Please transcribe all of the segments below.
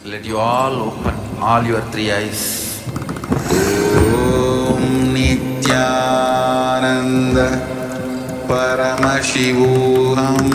Let you all open all your three eyes. Om Nithyananda Paramashivoham.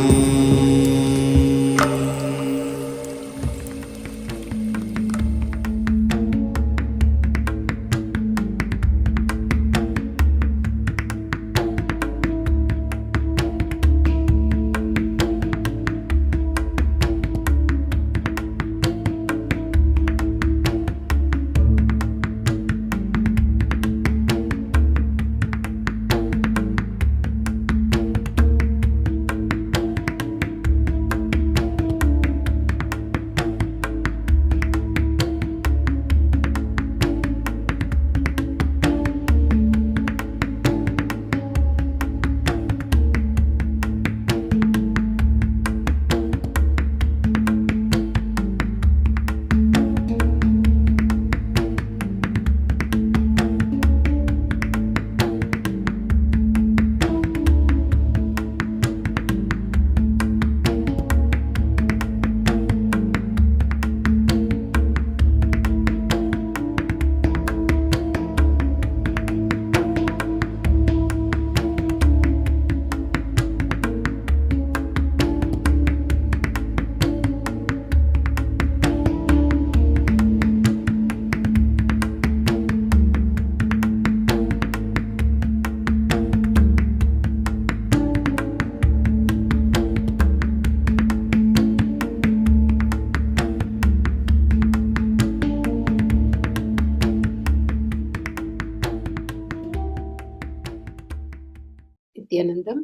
Nithyananda,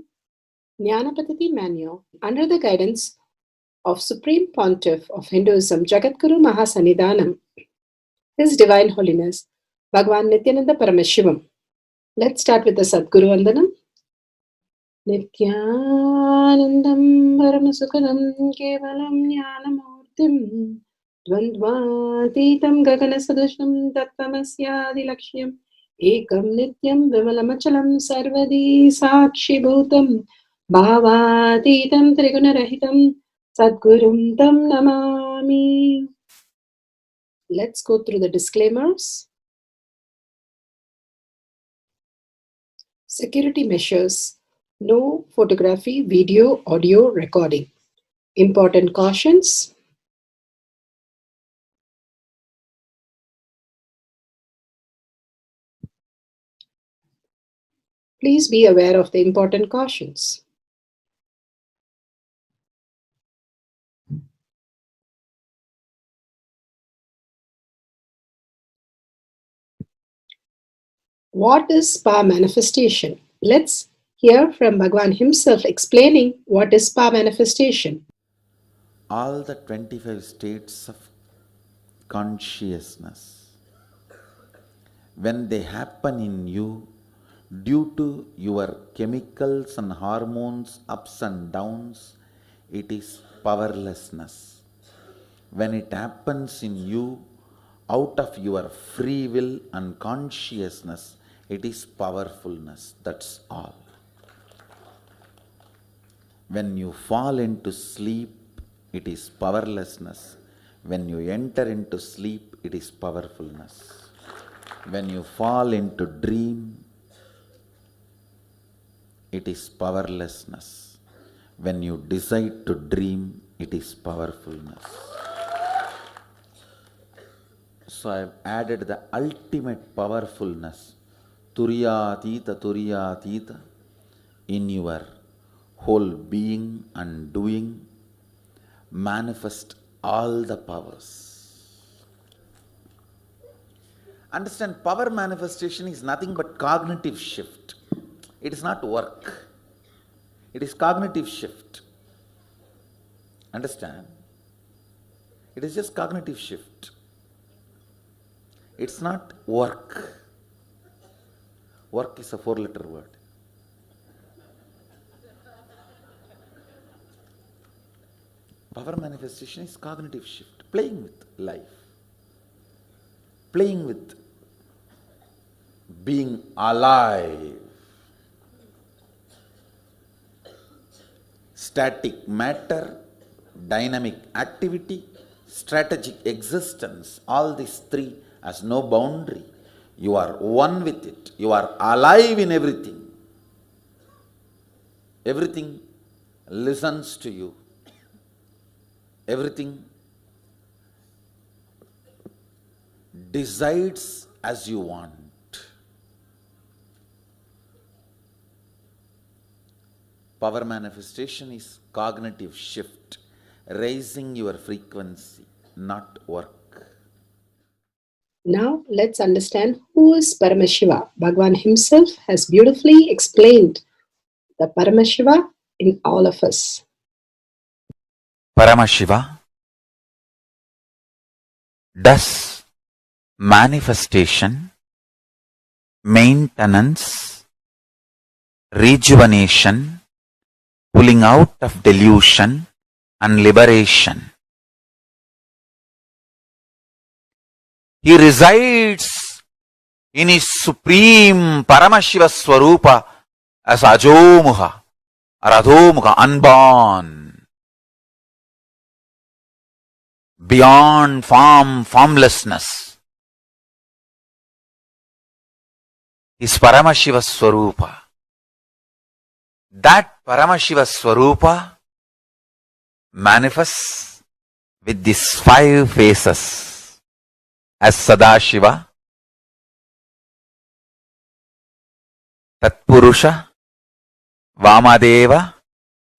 Jnana Paddhati Manual, under the guidance of Supreme Pontiff of Hinduism, Jagadguru Mahasannidhanam, His Divine Holiness, Bhagavan Nithyananda Paramashivam. Let's start with the Sadguru Vandanam. Nithyanandam Paramasukadam Kevalam Jnanamurtim Dvandvatitam Gaganasadusham Tattvamasyaadilakshya Ekam Nityam Vimalamachalam Sarvadi Sakshi Bhutam Bhavatitam Trigunarahitam Sadgurum Tam Namami. Let's go through the disclaimers. Security measures. No photography, video, audio recording. Important cautions. Please be aware of the important cautions. What is spa manifestation? Let's hear from Bhagavan himself explaining what is spa manifestation. All the 25 states of consciousness, when they happen in you due to your chemicals and hormones ups and downs, it is powerlessness. When it happens in you out of your free will and consciousness, it is powerfulness. That's all. When you fall into sleep, it is powerlessness. When you enter into sleep, it is powerfulness. When you fall into dream, it is powerlessness. When you decide to dream, it is powerfulness. So I have added the ultimate powerfulness, Turiyatita, in your whole being and doing. Manifest all the powers. Understand, power manifestation is nothing but cognitive shift. It is not work. It is cognitive shift. Understand? It is just cognitive shift. It's not work. Work is a 4-letter word. Power manifestation is cognitive shift, playing with life, playing with being alive. Static matter, dynamic activity, strategic existence, all these three has no boundary. You are one with it. You are alive in everything. Everything listens to you. Everything decides as you want. Power manifestation is cognitive shift, raising your frequency, not work. Now let's understand who is Paramashiva. Bhagavan himself has beautifully explained the Paramashiva in all of us. Paramashiva does manifestation, maintenance, rejuvenation, pulling out of delusion and liberation. He resides in his supreme Paramashiva Swarupa as Ajomuha or Adhomuha, unborn, beyond form, formlessness. His Paramashiva Swarupa. That Paramashiva Swarupa manifests with these 5 faces as Sadashiva, Tatpurusha, Vamadeva,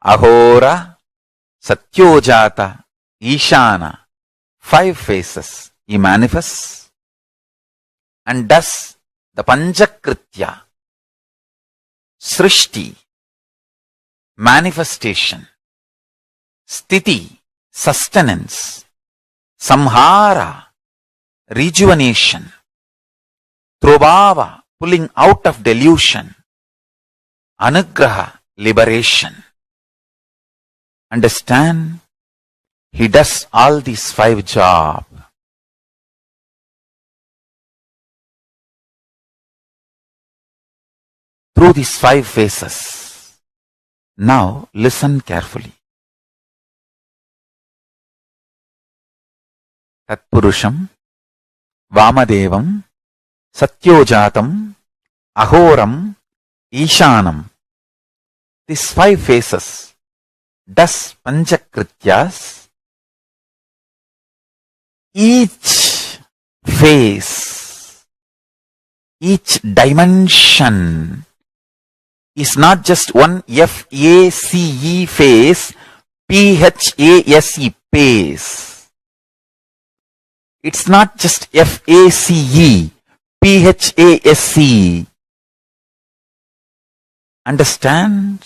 Ahora, Satyojata, Ishana. 5 faces he manifests and does the Panchakritya, Srishti, manifestation, Sthiti, sustenance, Samhara, rejuvenation, Trobhava, pulling out of delusion, Anugraha, liberation. Understand? He does all these 5 jobs. Through these 5 phases. Now listen carefully. Tatpurusham, Vamadevam, Satyojatam, Ahoram, Ishanam. These 5 phases does Panchakrityas. Each phase, each dimension is not just one F-A-C-E phase, P-H-A-S-E phase. It's not just F-A-C-E, P-H-A-S-E. Understand?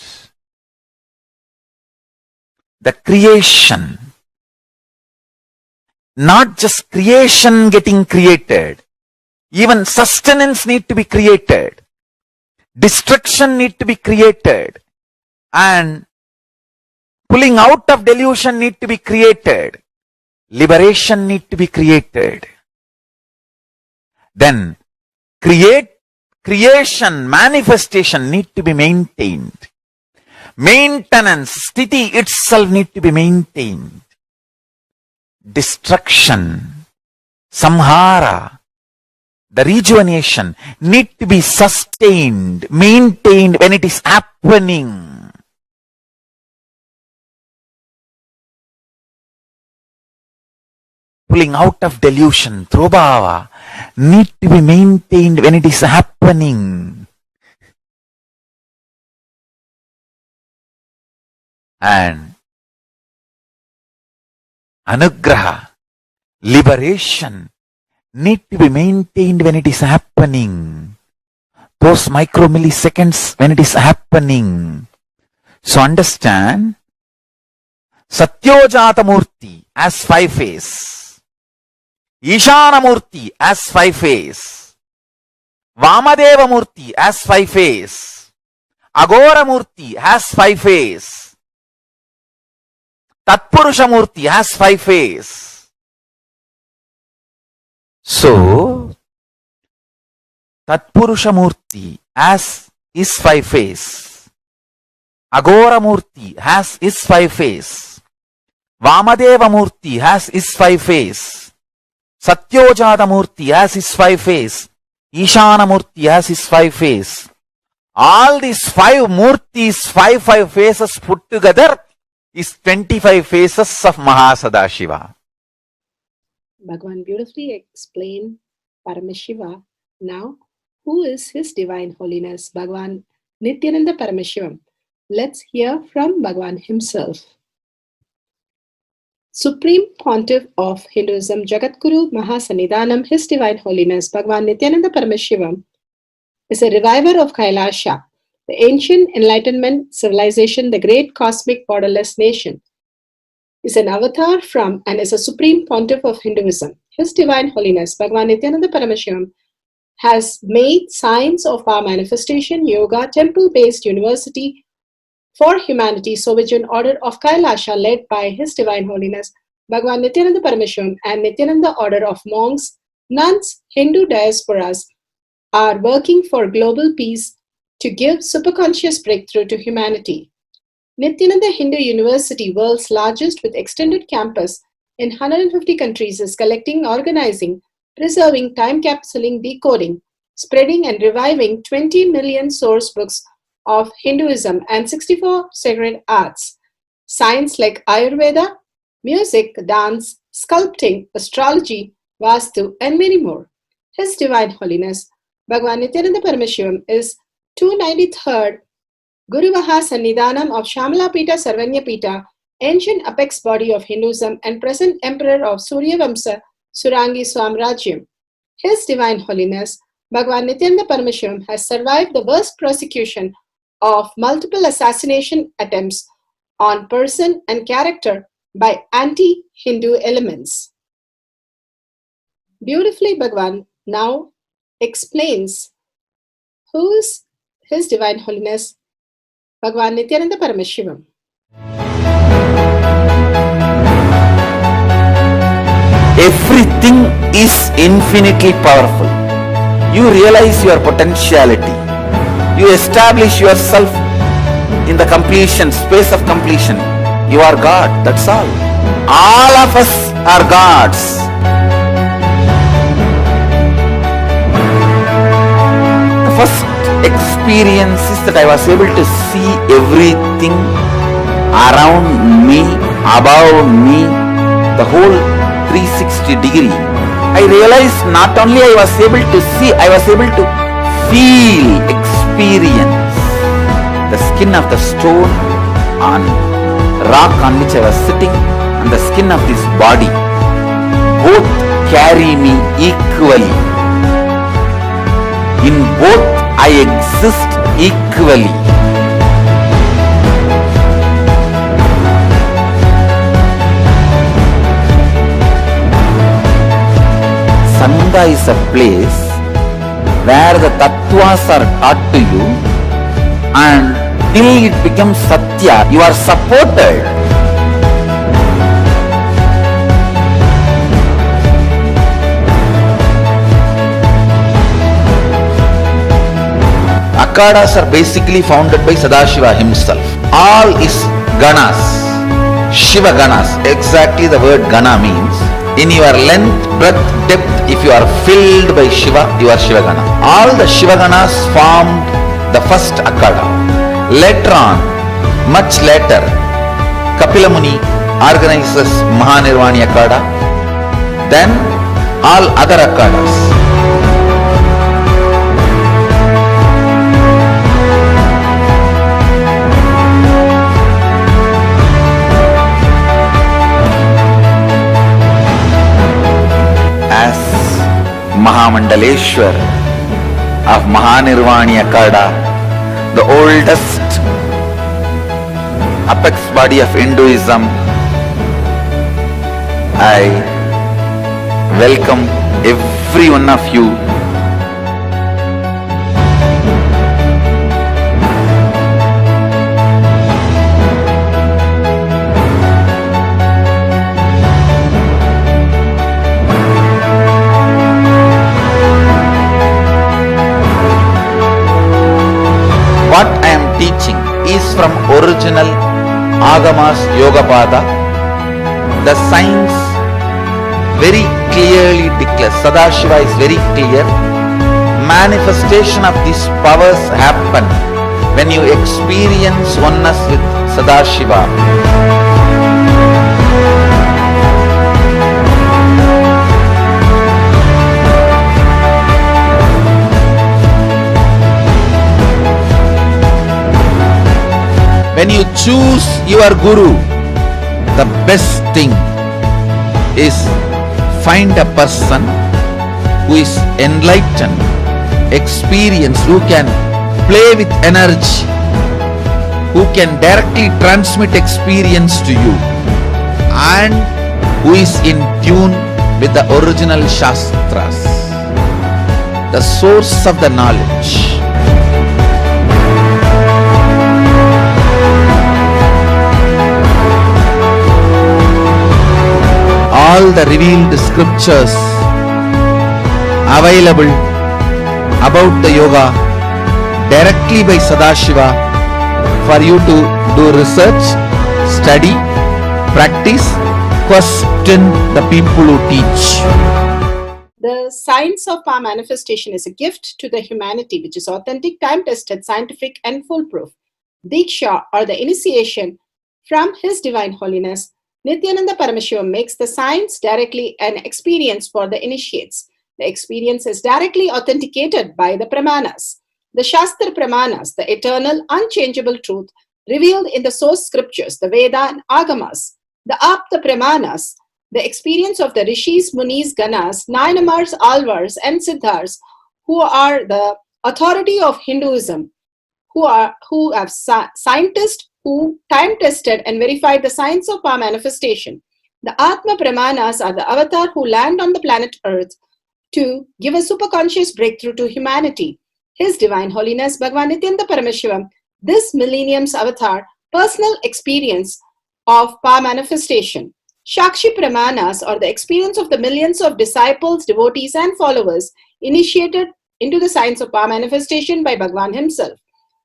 The creation, not just creation getting created, even sustenance need to be created, destruction need to be created, and pulling out of delusion need to be created, liberation need to be created. Then creation, manifestation need to be maintained. Maintenance, sthiti itself need to be maintained. Destruction, samhara, the rejuvenation need to be sustained, maintained when it is happening. Pulling out of delusion, trobhava, need to be maintained when it is happening. And anugraha, liberation, need to be maintained when it is happening. Those micromilliseconds when it is happening. So understand, Satyojata Murti as 5 phase, Ishana Murti as 5 phase, Vamadeva Murti as 5 phase, Agora Murti has 5 phase, Tatpurusha Murti has 5 phase. So, Tatpurusha Murti has his 5 phase, Agora Murti has his 5 phase, Vamadeva Murti has his 5 face. Satyojata Murti has his 5 face. Ishana Murti has his 5 face. All these 5 Murtis, 5 faces put together is 25 faces of Mahasadashiva. Bhagavan beautifully explained Paramashiva. Now, who is His Divine Holiness, Bhagavan Nithyananda Paramashivam? Let's hear from Bhagavan himself. Supreme Pontiff of Hinduism, Jagadguru Mahasannidhanam, His Divine Holiness, Bhagavan Nithyananda Paramashivam, is a reviver of Kailasha, the ancient enlightenment civilization, the great cosmic borderless nation. Is an avatar from and is a supreme pontiff of Hinduism. His Divine Holiness, Bhagavan Nithyananda Paramashivam, has made science of our manifestation, yoga, temple-based university for humanity, Sovijian order of Kailasha led by His Divine Holiness, Bhagavan Nithyananda Paramashivam, and Nithyananda order of monks, nuns, Hindu diasporas are working for global peace to give superconscious breakthrough to humanity. Nithyananda Hindu University, world's largest with extended campus in 150 countries, is collecting, organizing, preserving, time-capsuling, decoding, spreading and reviving 20 million source books of Hinduism and 64 sacred arts, science like Ayurveda, music, dance, sculpting, astrology, Vastu, and many more. His Divine Holiness, Bhagavan Nithyananda Paramashivam, is 293rd Guru Mahasannidhanam of Shamalapita Sarvanyapita, ancient apex body of Hinduism and present emperor of Suryavamsa Surangi Swamrajyam. His Divine Holiness, Bhagavan Nithyananda Paramashivam, has survived the worst persecution of multiple assassination attempts on person and character by anti-Hindu elements. Beautifully, Bhagavan now explains who is His Divine Holiness, Bhagavan Nithyananda Paramashivam. Everything is infinitely powerful. You realize your potentiality. You establish yourself in the completion, space of completion. You are God, that's all. All of us are gods. The first experience is that I was able to see everything around me, above me, the whole 360 degree. I realized not only I was able to see, I was able to feel, experience the skin of the stone on rock on which I was sitting and the skin of this body. Both carry me equally. In both I exist equally. Sangha is a place where the tattvas are taught to you, and till it becomes satya, you are supported. Akhadas are basically founded by Sadashiva himself. All is ganas, Shiva ganas. Exactly the word gana means. In your length, breadth, depth, if you are filled by Shiva, you are Shiva Gana. All the Shiva Ganas formed the first Akhada. Later on, much later, Kapila Muni organizes Mahanirvani Akhada. Then all other Akhadas. Mahamandaleshwar of Mahanirvani Akhada, the oldest apex body of Hinduism, I welcome every one of you. What I am teaching is from original Agamas Yogapada, The science very clearly declares, Sadashiva is very clear, manifestation of these powers happen when you experience oneness with Sadashiva. When you choose your Guru, the best thing is find a person who is enlightened, experienced, who can play with energy, who can directly transmit experience to you, and who is in tune with the original Shastras, the source of the knowledge. All the revealed scriptures available about the yoga directly by Sadashiva for you to do research, study, practice, question the people who teach. The science of power manifestation is a gift to the humanity, which is authentic, time-tested, scientific, and foolproof. Diksha, or the initiation from His Divine Holiness, Nithyananda Paramashiva, makes the science directly an experience for the initiates. The experience is directly authenticated by the Pramanas. The Shastra Pramanas, the eternal, unchangeable truth revealed in the source scriptures, the Veda and Agamas. The Apta Pramanas, the experience of the Rishis, Munis, Ganas, Nayanamars, Alvars, and Siddhars, who are the authority of Hinduism, who have scientists who time-tested and verified the science of power manifestation. The Atma Pramanas are the avatar who land on the planet Earth to give a superconscious breakthrough to humanity. His Divine Holiness Bhagavan Nithyananda Paramashiva, this millennium's avatar, personal experience of power manifestation. Shakshi Pramanas, or the experience of the millions of disciples, devotees, and followers initiated into the science of power manifestation by Bhagavan himself.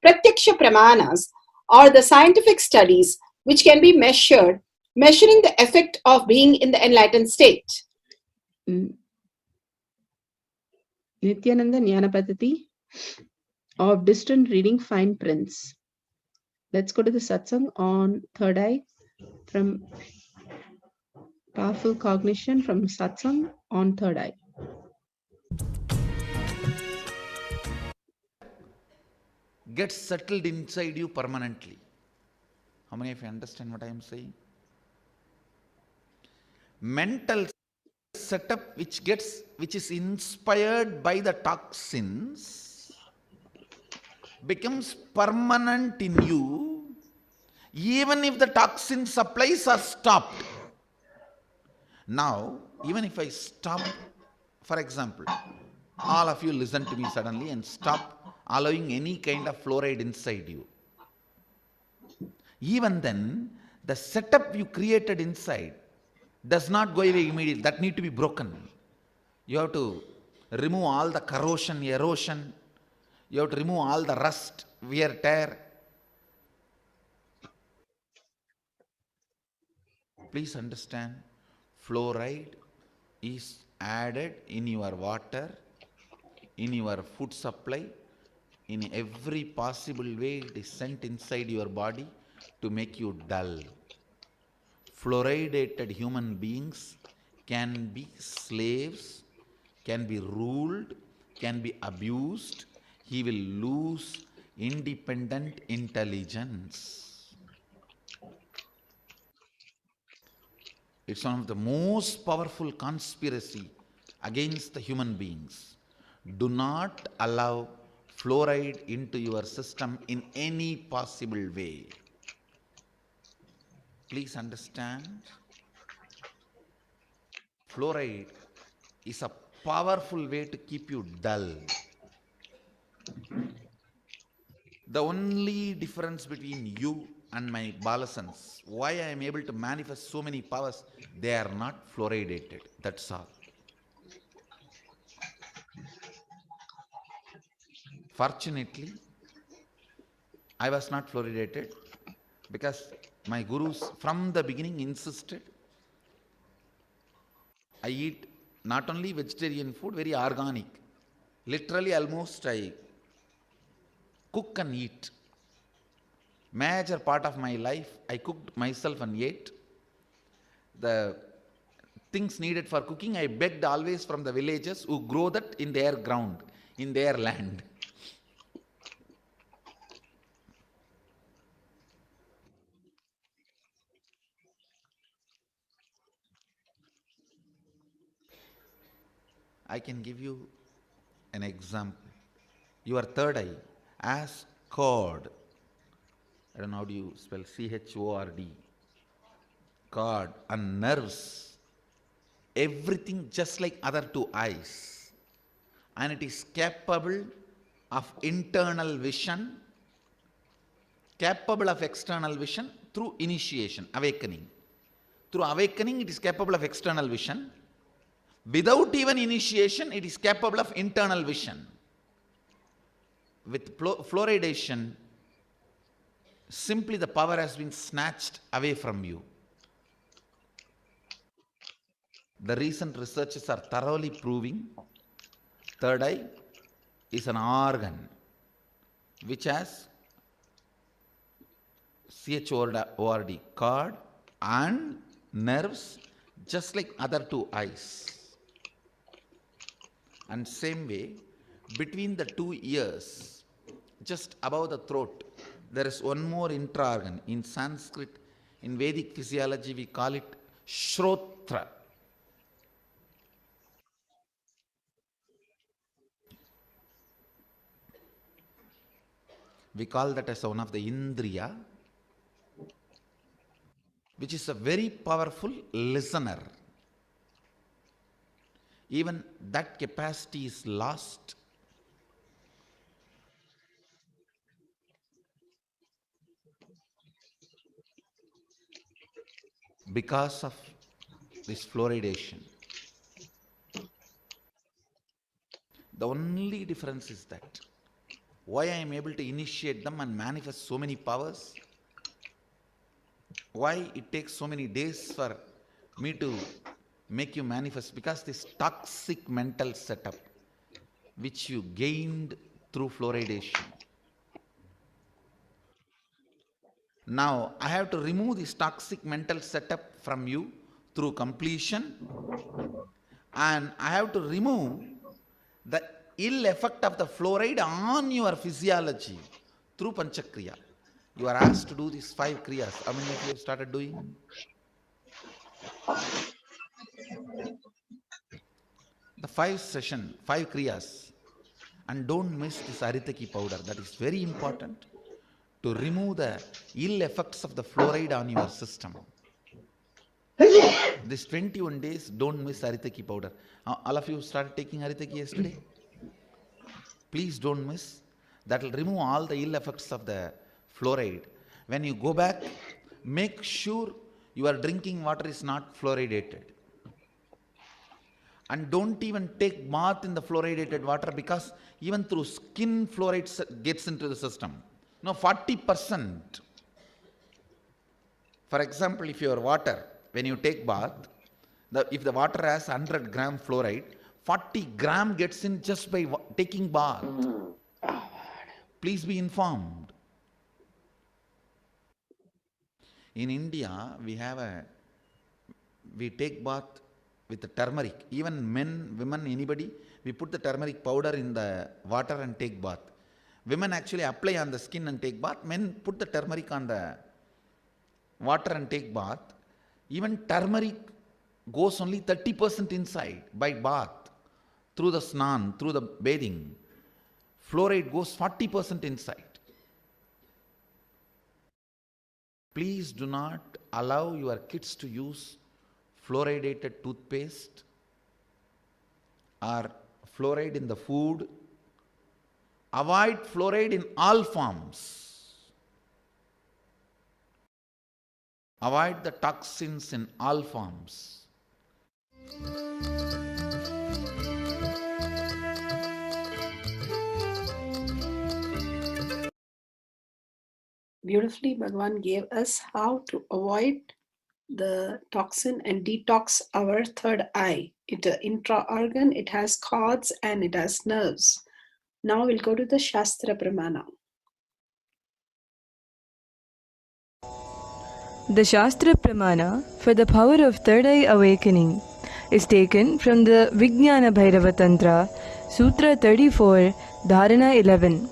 Pratyaksha Pramanas, or the scientific studies which can be measuring the effect of being in the enlightened state. Nithyananda Jnana Paddhati of distant reading fine prints. Let's go to the satsang on third eye from powerful cognition from satsang on third eye. Get settled inside you permanently. How many of you understand what I am saying? Mental setup which is inspired by the toxins becomes permanent in you, even if the toxin supplies are stopped. Now, even if I stop, for example, all of you listen to me suddenly and stop allowing any kind of fluoride inside you. Even then, the setup you created inside does not go away immediately. That need to be broken. You have to remove all the corrosion, erosion. You have to remove all the rust, wear, tear. Please understand, fluoride is added in your water, in your food supply, in every possible way it is sent inside your body to make you dull. Fluoridated human beings can be slaves, can be ruled, can be abused. He will lose independent intelligence. It's one of the most powerful conspiracy against the human beings. Do not allow fluoride into your system in any possible way. Please understand, fluoride is a powerful way to keep you dull. The only difference between you and my balasans, why I am able to manifest so many powers, they are not fluoridated. That's all. Fortunately, I was not fluoridated because my gurus from the beginning insisted I eat not only vegetarian food, very organic. Literally almost I cook and eat. Major part of my life, I cooked myself and ate. The things needed for cooking, I begged always from the villagers who grow that in their ground, in their land. I can give you an example. Your third eye, as cord. I don't know how do you spell CHORD. Cord and nerves. Everything just like other two eyes. And it is capable of internal vision, capable of external vision through initiation, awakening. Through awakening, it is capable of external vision. Without even initiation, it is capable of internal vision. With fluoridation, simply the power has been snatched away from you. The recent researches are thoroughly proving third eye is an organ which has CHORD, cord and nerves just like other two eyes. And same way, between the two ears, just above the throat, there is one more intra-organ. In Sanskrit, in Vedic physiology, we call it Shrotra. We call that as one of the Indriya, which is a very powerful listener. Even that capacity is lost because of this fluoridation. The only difference is that why I am able to initiate them and manifest so many powers, why it takes so many days for me to make you manifest, because this toxic mental setup which you gained through fluoridation. Now I have to remove this toxic mental setup from you through completion, and I have to remove the ill effect of the fluoride on your physiology through Panchakriya. You are asked to do these 5 kriyas. How many of you have started doing? The 5 kriyas. And don't miss this Aritaki powder. That is very important to remove the ill effects of the fluoride on your system. This 21 days, don't miss Aritaki powder. All of you started taking Aritaki yesterday? Please don't miss. That will remove all the ill effects of the fluoride. When you go back, make sure your drinking water is not fluoridated. And don't even take bath in the fluoridated water, because even through skin fluoride gets into the system. No, 40%. For example, if your water, when you take bath, if the water has 100 gram fluoride, 40 gram gets in just by taking bath. Please be informed. In India, we take bath with the turmeric. Even men, women, anybody, we put the turmeric powder in the water and take bath. Women actually apply on the skin and take bath. Men put the turmeric on the water and take bath. Even turmeric goes only 30% inside by bath, through the snan, through the bathing. Fluoride goes 40% inside. Please do not allow your kids to use fluoridated toothpaste or fluoride in the food. Avoid fluoride in all forms. Avoid the toxins in all forms. Beautifully, Bhagavan gave us how to avoid the toxin and detox our third eye. intra-organ, it has cords, and it has nerves. Now we'll go to the Shastra Pramana. The Shastra Pramana for the power of third eye awakening is taken from the Vijnana Bhairava Tantra, Sutra 34, Dharana 11.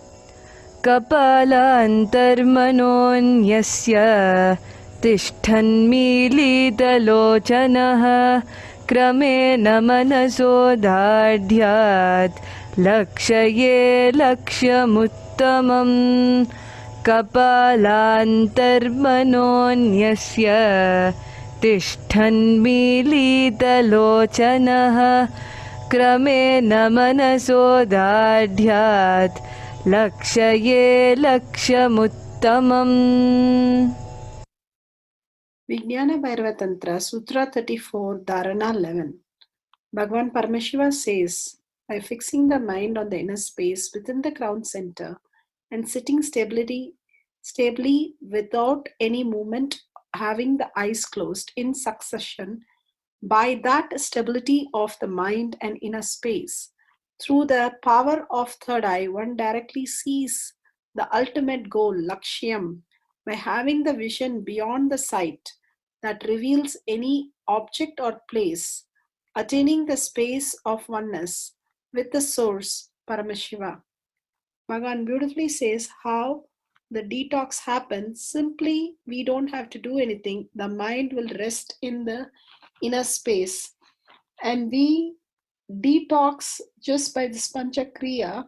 Kapala antarmanonyasya tishthanmilitalochanaha kramena manasodhadhyat lakshaye lakshamuttamam. Kapalantarmanonyasya tishthanmilitalochanaha kramena manasodhadhyat lakshaye lakshamuttamam. Vijnana Bhairava Tantra, Sutra 34, Dharana 11. Bhagavan Paramashiva says, by fixing the mind on the inner space within the crown center and sitting stably without any movement, having the eyes closed in succession, by that stability of the mind and inner space, through the power of third eye, one directly sees the ultimate goal, Lakshyam, by having the vision beyond the sight that reveals any object or place, attaining the space of oneness with the source, Paramashiva. Bhagavan beautifully says how the detox happens. Simply, we don't have to do anything. The mind will rest in the inner space. And we detox just by this Panchakriya,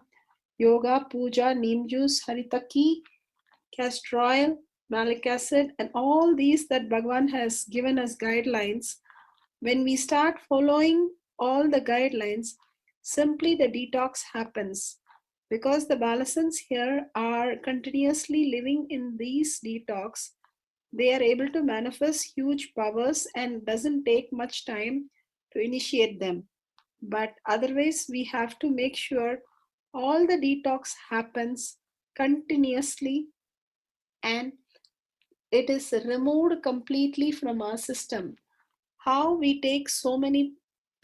yoga, puja, neem juice, haritaki, castor oil, malic acid, and all these that Bhagavan has given us guidelines. When we start following all the guidelines, simply the detox happens. Because the balasans here are continuously living in these detox, they are able to manifest huge powers and doesn't take much time to initiate them. But otherwise, we have to make sure all the detox happens continuously and it is removed completely from our system. How we take so many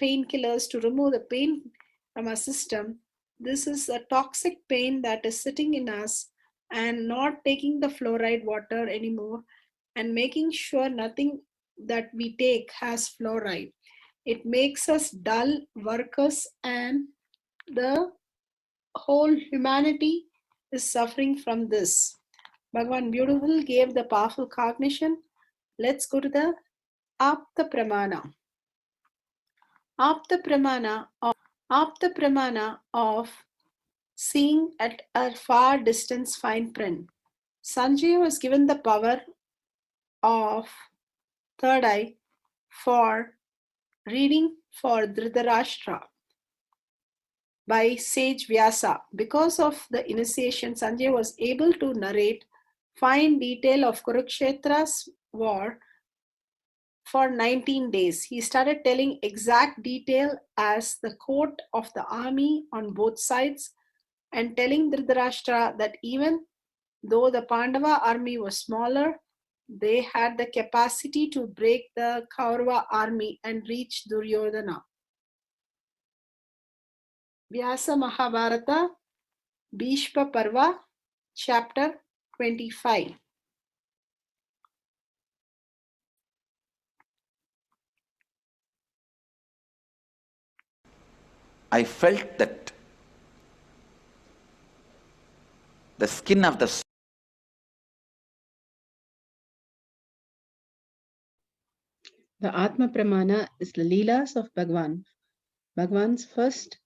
painkillers to remove the pain from our system, this is a toxic pain that is sitting in us, and not taking the fluoride water anymore and making sure nothing that we take has fluoride. It makes us dull workers, and the whole humanity is suffering from this. Bhagavan Beautiful gave the powerful cognition. Let's go to the Apta Pramana. Apta Pramana of seeing at a far distance fine print. Sanjay was given the power of third eye for reading for Dhritarashtra by sage Vyasa. Because of the initiation, Sanjay was able to narrate fine detail of Kurukshetra's war for 19 days. He started telling exact detail as the coat of the army on both sides, and telling Dhritarashtra that even though the Pandava army was smaller, they had the capacity to break the Kaurava army and reach Duryodhana. Vyasa Mahabharata, Bhishma Parva, chapter 25. I felt that the skin of the The Atma Pramana is the Leelas of Bhagavan. Bhagavan's first,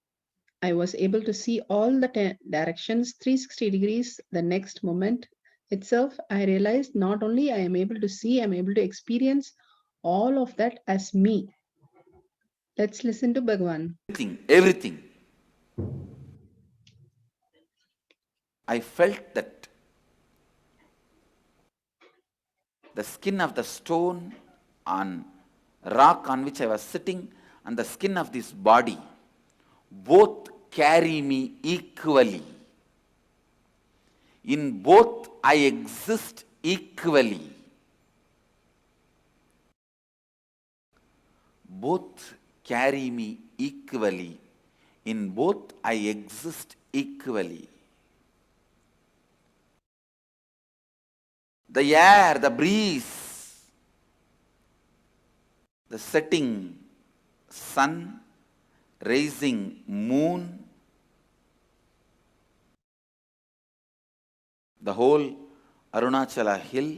I was able to see all the directions 360 degrees. The next moment itself, I realized not only I am able to see, I am able to experience all of that as me. Let's listen to Bhagavan. everything. I felt that the skin of the stone on rock on which I was sitting and the skin of this body both carry me equally. In both I exist equally. Both carry me equally. In both I exist equally. The air, the breeze, the setting sun, rising moon, the whole Arunachala hill,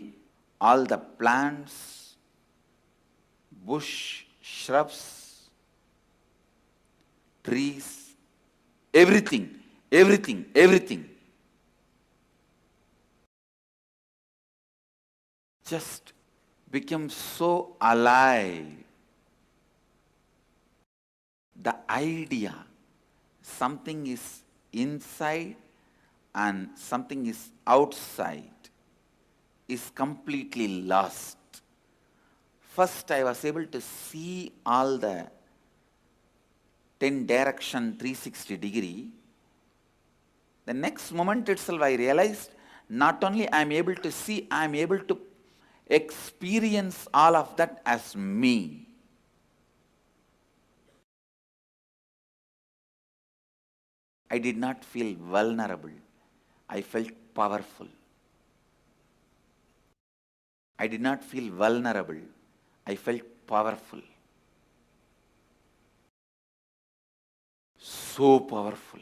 all the plants, bush, shrubs, trees, everything, everything, everything. Just become so alive. The idea, something is inside and something is outside, is completely lost. First, I was able to see all the 10 direction 360 degree. The next moment itself, I realized not only I am able to see, I am able to experience all of that as me. I did not feel vulnerable. I felt powerful. I did not feel vulnerable. I felt powerful. So powerful.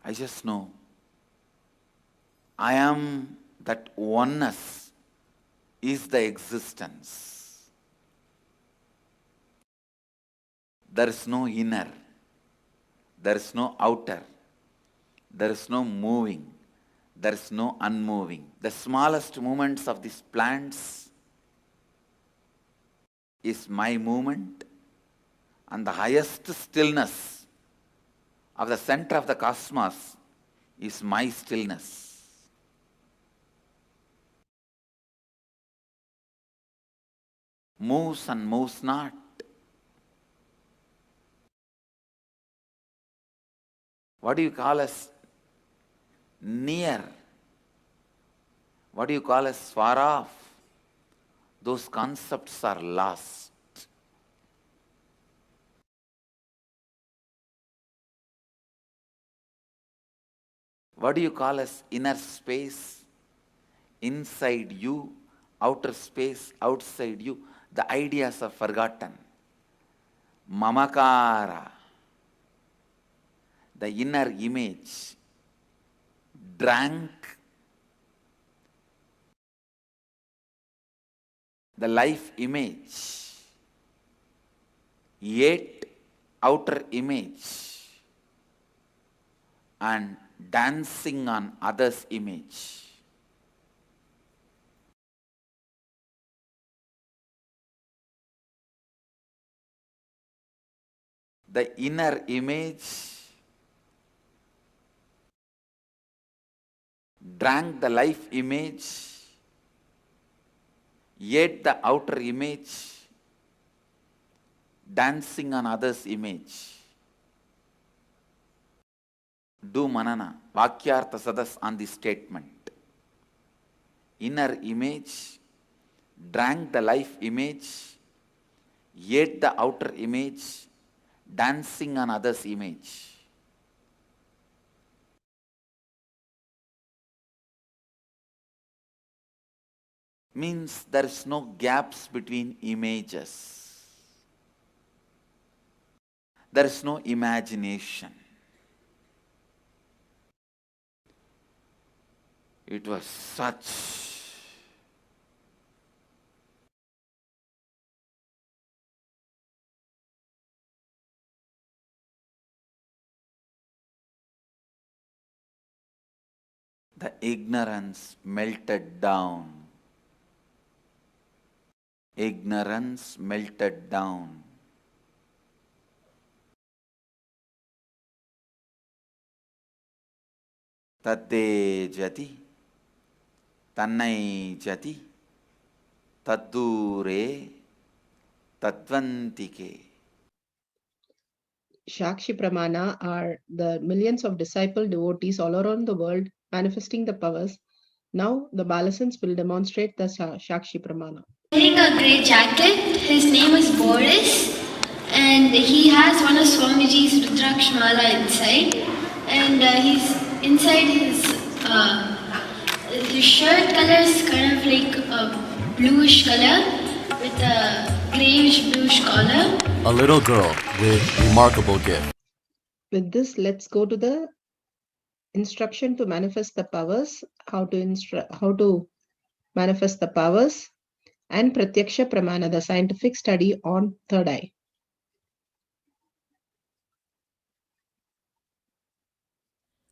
I just know I am that oneness is the existence. There is no inner. There is no outer. There is no moving. There is no unmoving. The smallest movements of these plants is my movement, and the highest stillness of the center of the cosmos is my stillness. Moves and moves not. What do you call as near? What do you call as far off? Those concepts are lost. What do you call as inner space? Inside you, outer space, outside you. The ideas are forgotten. Mamakara, the inner image, drank the life image, ate outer image, and dancing on others' image. The inner image drank the life image, ate the outer image, dancing on others' image. Do manana, vakyartha sadas on this statement. Inner image drank the life image, ate the outer image, dancing on others' image. Means there is no gaps between images. There is no imagination. It was such the ignorance melted down. Ignorance melted down. Tadde jati, tannai jati, taddure, tadvantike. Shakshi Pramana are the millions of disciple devotees all around the world manifesting the powers. Now the Balasans will demonstrate the Shakshi Pramana. Wearing a grey jacket. His name is Boris, and he has one of Swamiji's Rudraksh mala inside, and he's inside his shirt color is kind of like a bluish color with a greyish bluish collar. A little girl with remarkable gift. With this, let's go to the instruction to manifest the powers, how to manifest the powers, and Pratyaksha Pramana, the scientific study on third eye.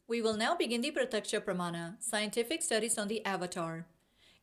We will now begin the Pratyaksha Pramana, scientific studies on the avatar.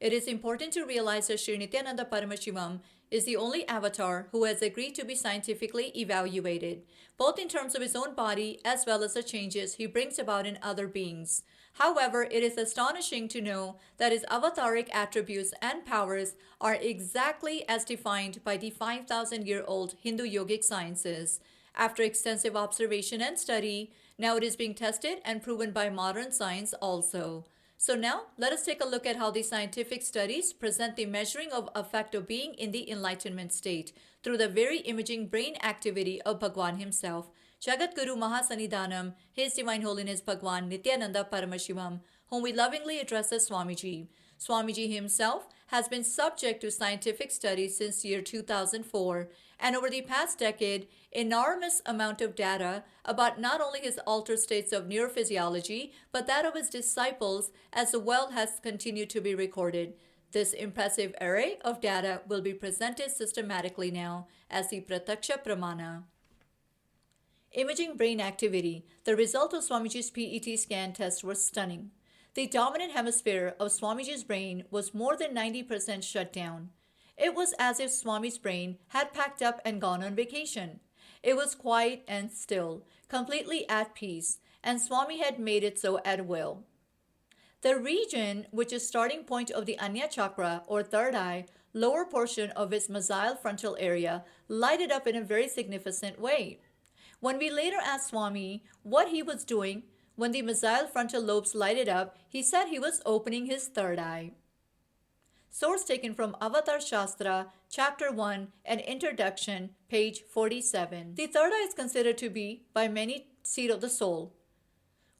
It is important to realize that Sri Nithyananda Paramashivam is the only avatar who has agreed to be scientifically evaluated, both in terms of his own body as well as the changes he brings about in other beings. However, it is astonishing to know that his avataric attributes and powers are exactly as defined by the 5,000-year-old Hindu yogic sciences. After extensive observation and study, now it is being tested and proven by modern science also. So now, let us take a look at how the scientific studies present the measuring of effect of being in the enlightenment state through the very imaging brain activity of Bhagwan himself, Jagadguru Mahasanidhanam, His Divine Holiness Bhagwan Nithyananda Paramashivam, whom we lovingly address as Swamiji. Swamiji himself has been subject to scientific studies since year 2004, and over the past decade, enormous amount of data about not only his altered states of neurophysiology, but that of his disciples as well has continued to be recorded. This impressive array of data will be presented systematically now as the Pratyaksha Pramana. Imaging brain activity. The result of Swamiji's PET scan test was stunning. The dominant hemisphere of Swamiji's brain was more than 90% shut down. It was as if Swami's brain had packed up and gone on vacation. It was quiet and still, completely at peace, and Swami had made it so at will. The region, which is starting point of the Anya chakra or third eye, lower portion of its mesial frontal area, lighted up in a very significant way. When we later asked Swami what he was doing when the mesial frontal lobes lighted up, he said he was opening his third eye. Source taken from Avatar Shastra, Chapter 1 and Introduction, page 47. The third eye is considered to be, by many, seat of the soul.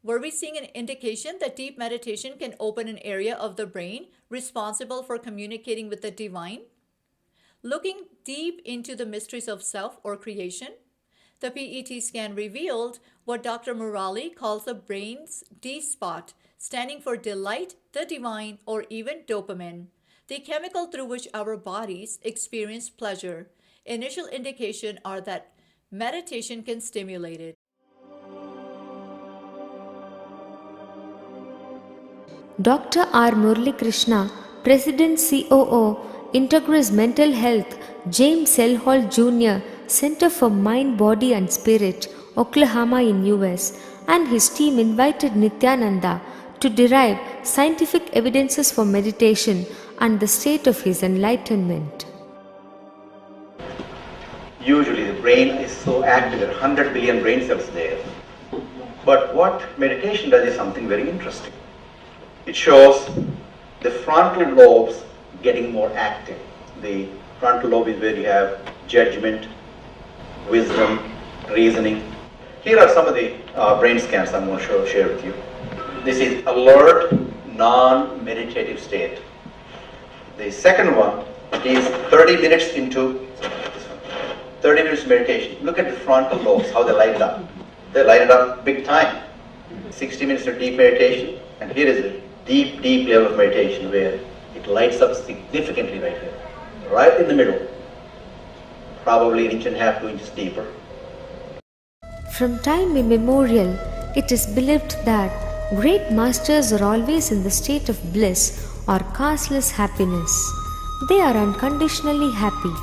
Were we seeing an indication that deep meditation can open an area of the brain responsible for communicating with the divine? Looking deep into the mysteries of self or creation, the PET scan revealed what Dr. Murali calls the brain's D spot, standing for delight, the divine, or even dopamine, the chemical through which our bodies experience pleasure. Initial indications are that meditation can stimulate it. Dr. R. Murali Krishna, President COO, Integris Mental Health, James L. Hall Jr., Center for Mind, Body and Spirit, Oklahoma in US, and his team invited Nithyananda to derive scientific evidences for meditation and the state of his enlightenment. Usually the brain is so active, there are 100 billion brain cells there. But what meditation does is something very interesting. It shows the frontal lobes getting more active. The frontal lobe is where you have judgment, wisdom, reasoning. Here are some of the brain scans I'm going to share with you. This is alert, non-meditative state. The second one is 30 minutes into 30 minutes meditation. Look at the frontal lobes, how they light up. They light it up big time. 60 minutes of deep meditation, and here is a deep, deep level of meditation where it lights up significantly right here, right in the middle, probably 1.5 inches, 2 inches deeper. From time immemorial, it is believed that great masters are always in the state of bliss or causeless happiness. They are unconditionally happy.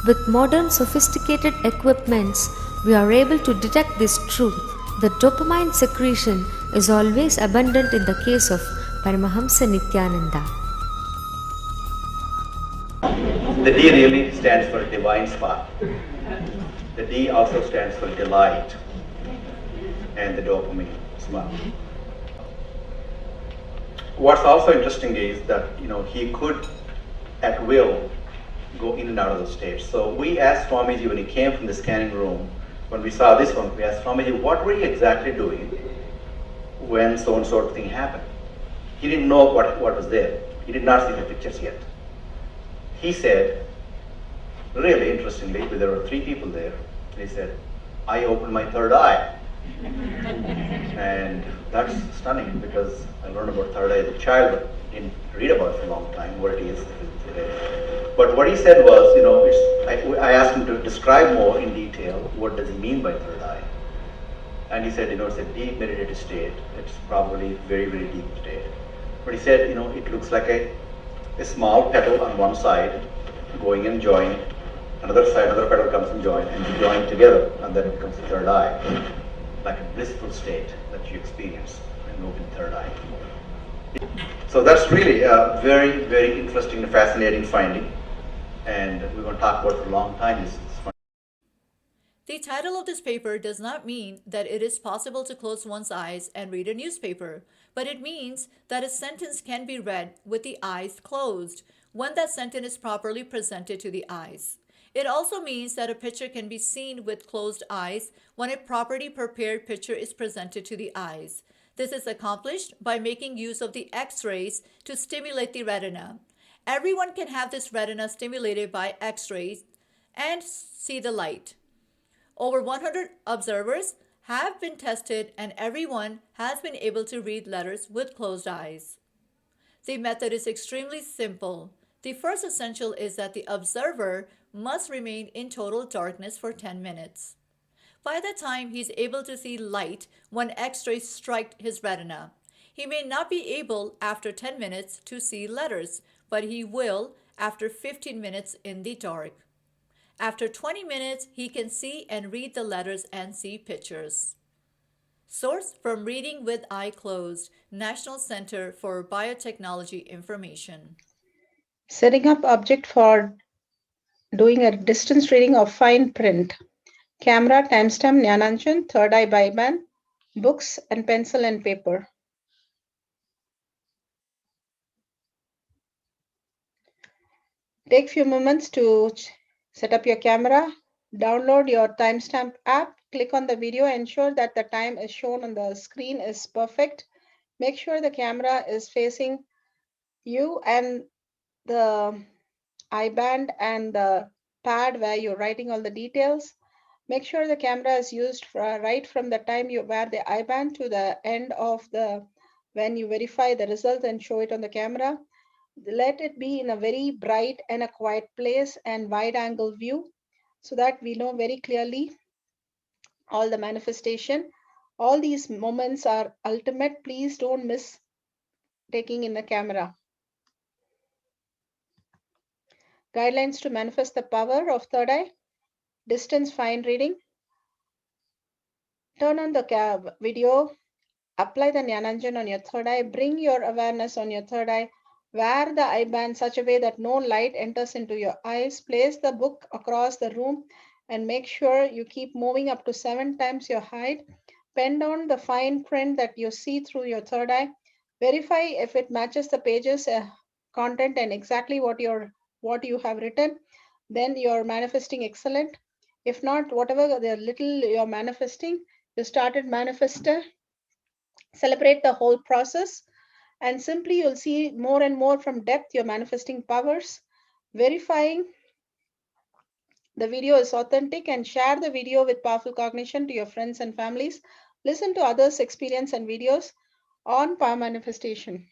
With modern sophisticated equipments, we are able to detect this truth. The dopamine secretion is always abundant in the case of Paramahamsa Nithyananda. The D really stands for divine spot. The D also stands for delight and the dopamine spot. What's also interesting is that he could at will go in and out of the states. So we asked Swamiji when he came from the scanning room, when we saw this one, we asked Swamiji, what were you exactly doing when so and so thing happened? He didn't know what was there. He did not see the pictures yet. He said, really interestingly, there were 3 people there. He said, I opened my third eye. And that's stunning because I learned about third eye as a child, but didn't read about it for a long time, what it is today. But what he said was, I asked him to describe more in detail what does he mean by third eye. And he said, it's a deep meditative state. It's probably very, very deep state. But he said, it looks like a small petal on one side going and joining. Another side, another petal comes and join together, and then it becomes the third eye, like a blissful state that you experience and open third eye. So that's really a very, very interesting and fascinating finding, and we're going to talk about it for a long time. The title of this paper does not mean that it is possible to close one's eyes and read a newspaper, but it means that a sentence can be read with the eyes closed when that sentence is properly presented to the eyes. It also means that a picture can be seen with closed eyes when a properly prepared picture is presented to the eyes. This is accomplished by making use of the X-rays to stimulate the retina. Everyone can have this retina stimulated by X-rays and see the light. Over 100 observers have been tested and everyone has been able to read letters with closed eyes. The method is extremely simple. The first essential is that the observer must remain in total darkness for 10 minutes. By the time he is able to see light when X-rays strike his retina, he may not be able after 10 minutes to see letters, but he will after 15 minutes in the dark. After 20 minutes, he can see and read the letters and see pictures. Source from Reading with Eye Closed, National Center for Biotechnology Information. Setting up object for doing a distance reading of fine print. Camera, timestamp, Jnananjan, third eye Baiban, books and pencil and paper. Take few moments to set up your camera. Download your timestamp app. Click on the video. Ensure that the time is shown on the screen is perfect. Make sure the camera is facing you and the eye band and the pad where you're writing all the details. Make sure the camera is used right from the time you wear the eye band to the end of when you verify the result and show it on the camera. Let it be in a very bright and a quiet place and wide angle view so that we know very clearly all the manifestation. All these moments are ultimate. Please don't miss taking in the camera. Guidelines to manifest the power of third eye. Distance fine reading. Turn on the video. Apply the Jnananjan on your third eye. Bring your awareness on your third eye. Wear the eye band such a way that no light enters into your eyes. Place the book across the room and make sure you keep moving up to 7 times your height. Pen down the fine print that you see through your third eye. Verify if it matches the pages content and exactly what you have written. Then you're manifesting excellent. If not, whatever the little you're manifesting, you started manifesting. Celebrate the whole process and simply you'll see more and more from depth your manifesting powers. Verifying the video is authentic and share the video with powerful cognition to your friends and families. Listen to others' experience and videos on power manifestation.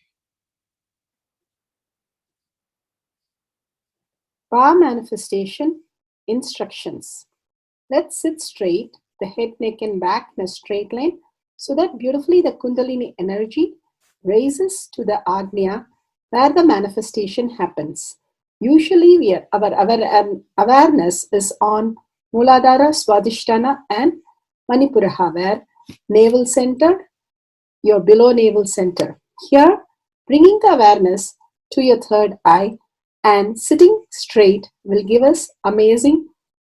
Power manifestation instructions. Let's sit straight, the head, neck and back in a straight line so that beautifully the Kundalini energy raises to the Agnya where the manifestation happens. Usually our awareness is on Muladhara, Swadhisthana and Manipuraha where navel center, your below navel center. Here, bringing the awareness to your third eye and sitting straight will give us amazing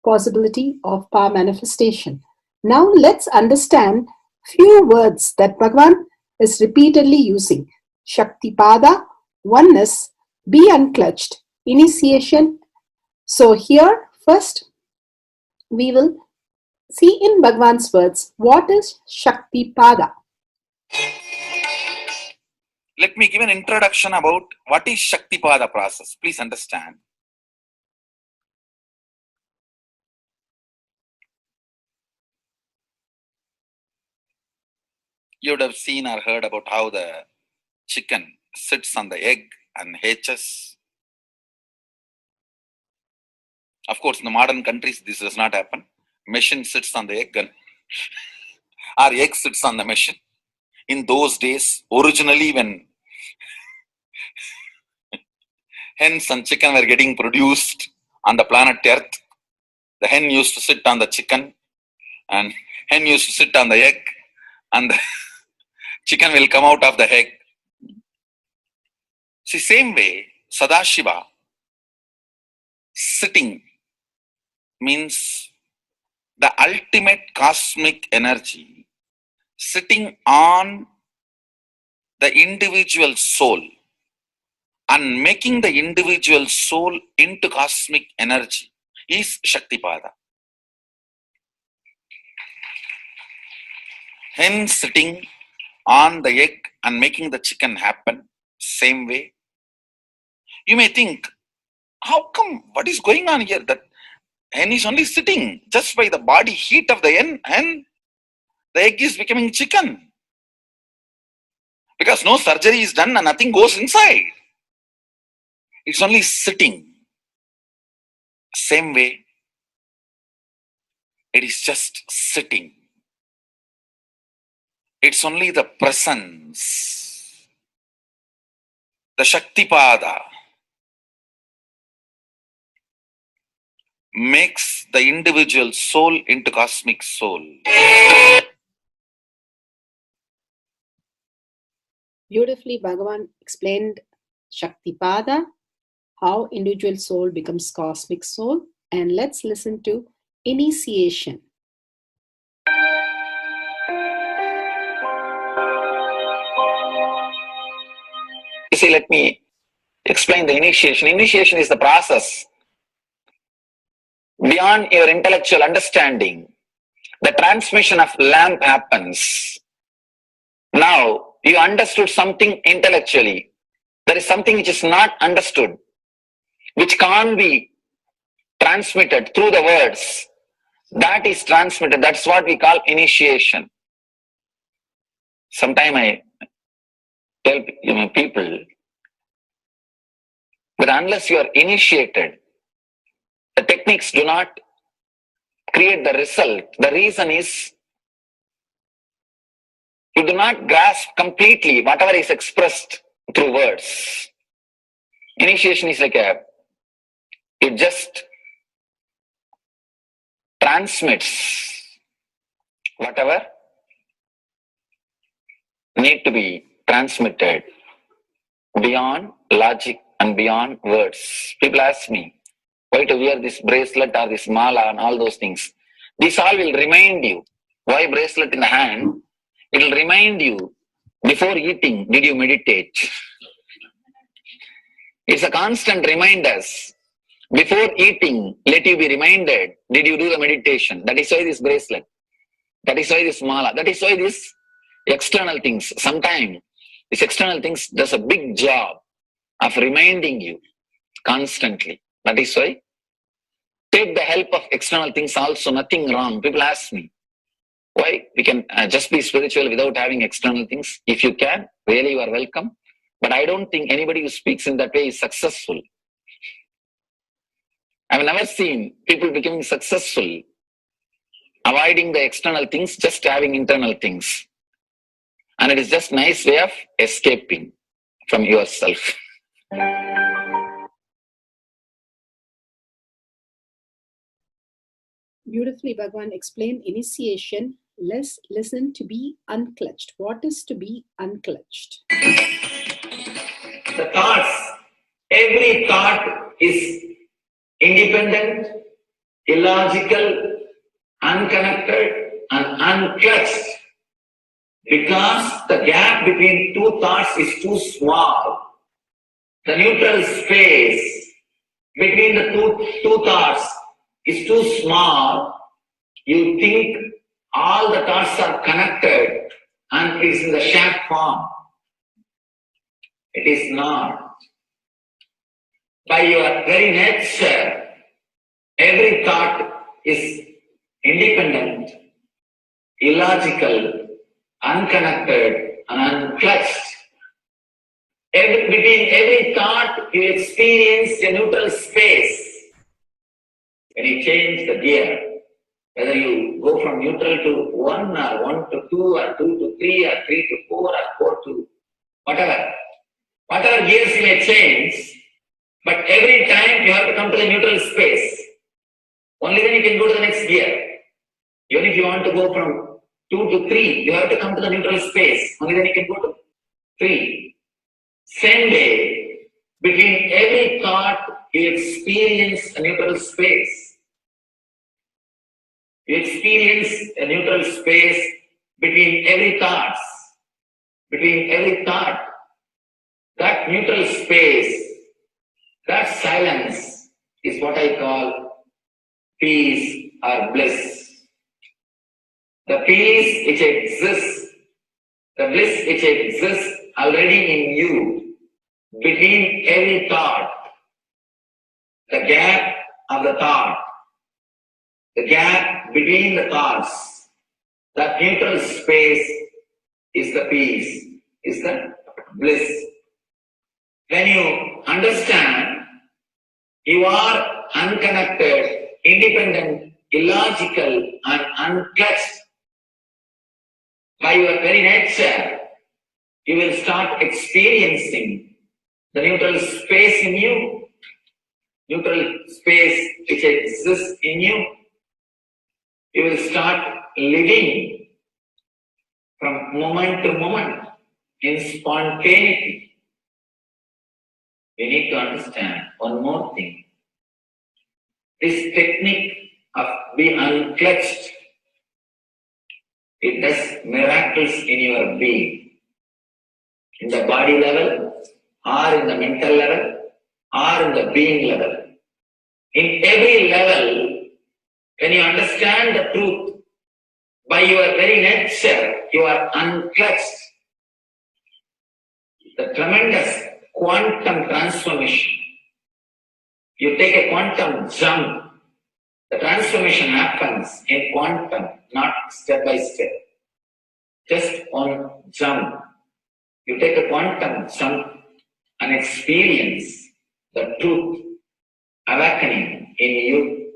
possibility of power manifestation. Now let's understand few words that Bhagavan is repeatedly using. Shaktipada, oneness, be unclutched, initiation, So here, first, we will see in Bhagwan's words, what is Shakti Pada? Let me give an introduction about what is Shaktipada process. Please understand. You would have seen or heard about how the chicken sits on the egg and hatches. Of course, in the modern countries, this does not happen. Machine sits on the egg and or egg sits on the machine. In those days, originally when hens and chicken were getting produced on the planet Earth, the hen used to sit on the chicken and hen used to sit on the egg and the chicken will come out of the egg. See, same way, Sadashiva, sitting means the ultimate cosmic energy sitting on the individual soul and making the individual soul into cosmic energy is Shaktipada. Hen sitting on the egg and making the chicken happen, same way. You may think, how come, what is going on here? That hen is only sitting just by the body heat of the hen, the egg is becoming chicken. Because no surgery is done and nothing goes inside. It's only sitting. Same way, it is just sitting. It's only the presence, the Shaktipada, makes the individual soul into cosmic soul. Beautifully, Bhagavan explained Shaktipada, how individual soul becomes cosmic soul. And let's listen to initiation. You see, let me explain the initiation. Initiation is the process beyond your intellectual understanding. The transmission of lamp happens. Now, you understood something intellectually. There is something which is not understood, which can't be transmitted through the words. That is transmitted. That's what we call initiation. Sometimes I tell people that unless you are initiated, the techniques do not create the result. The reason is you do not grasp completely whatever is expressed through words. Initiation is like it just transmits whatever need to be transmitted beyond logic and beyond words. People ask me why to wear this bracelet or this mala and all those things. This all will remind you. Why bracelet in the hand? It will remind you, before eating, did you meditate? It's a constant reminder. Before eating, let you be reminded, did you do the meditation? That is why this bracelet. That is why this mala. That is why this external things. Sometimes this external things does a big job of reminding you constantly. That is why take the help of external things also, nothing wrong. People ask me, why we can just be spiritual without having external things? If you can, really you are welcome. But I don't think anybody who speaks in that way is successful. I've never seen people becoming successful, avoiding the external things, just having internal things. And it is just a nice way of escaping from yourself. Beautifully, Bhagavan explained initiation. Let's listen to be unclutched. What is to be unclutched? The thoughts, every thought is independent, illogical, unconnected, and unclutched. Because the gap between two thoughts is too small. The neutral space between the two thoughts is too small, you think all the thoughts are connected and it is in the shape form. It is not. By your very nature, every thought is independent, illogical, unconnected, and unclutched. Between every thought, you experience a neutral space. When you change the gear, whether you go from neutral to 1 or 1 to 2 or 2 to 3 or 3 to 4 or 4 to whatever gears you may change, but every time you have to come to the neutral space. Only then you can go to the next gear. Even if you want to go from 2 to 3, you have to come to the neutral space. Only then you can go to 3. Same way, between every thought, you experience a neutral space. You experience a neutral space between every thought. Between every thought. That neutral space, that silence is what I call peace or bliss. The peace which exists, the bliss which exists already in you, between every thought, the gap of the thought, the gap between the thoughts, that neutral space is the peace, is the bliss. When you understand you are unconnected, independent, illogical, and unclutched by your very nature, you will start experiencing the neutral space in you, neutral space which exists in you. You will start living from moment to moment in spontaneity. We need to understand one more thing. This technique of being unclutched, it does miracles in your being. In the body level, or in the mental level, or in the being level. In every level, when you understand the truth, by your very nature, you are unclutched. The tremendous quantum transformation. You take a quantum jump. The transformation happens in quantum, not step by step. Just one jump. You take a quantum jump and experience the truth awakening in you.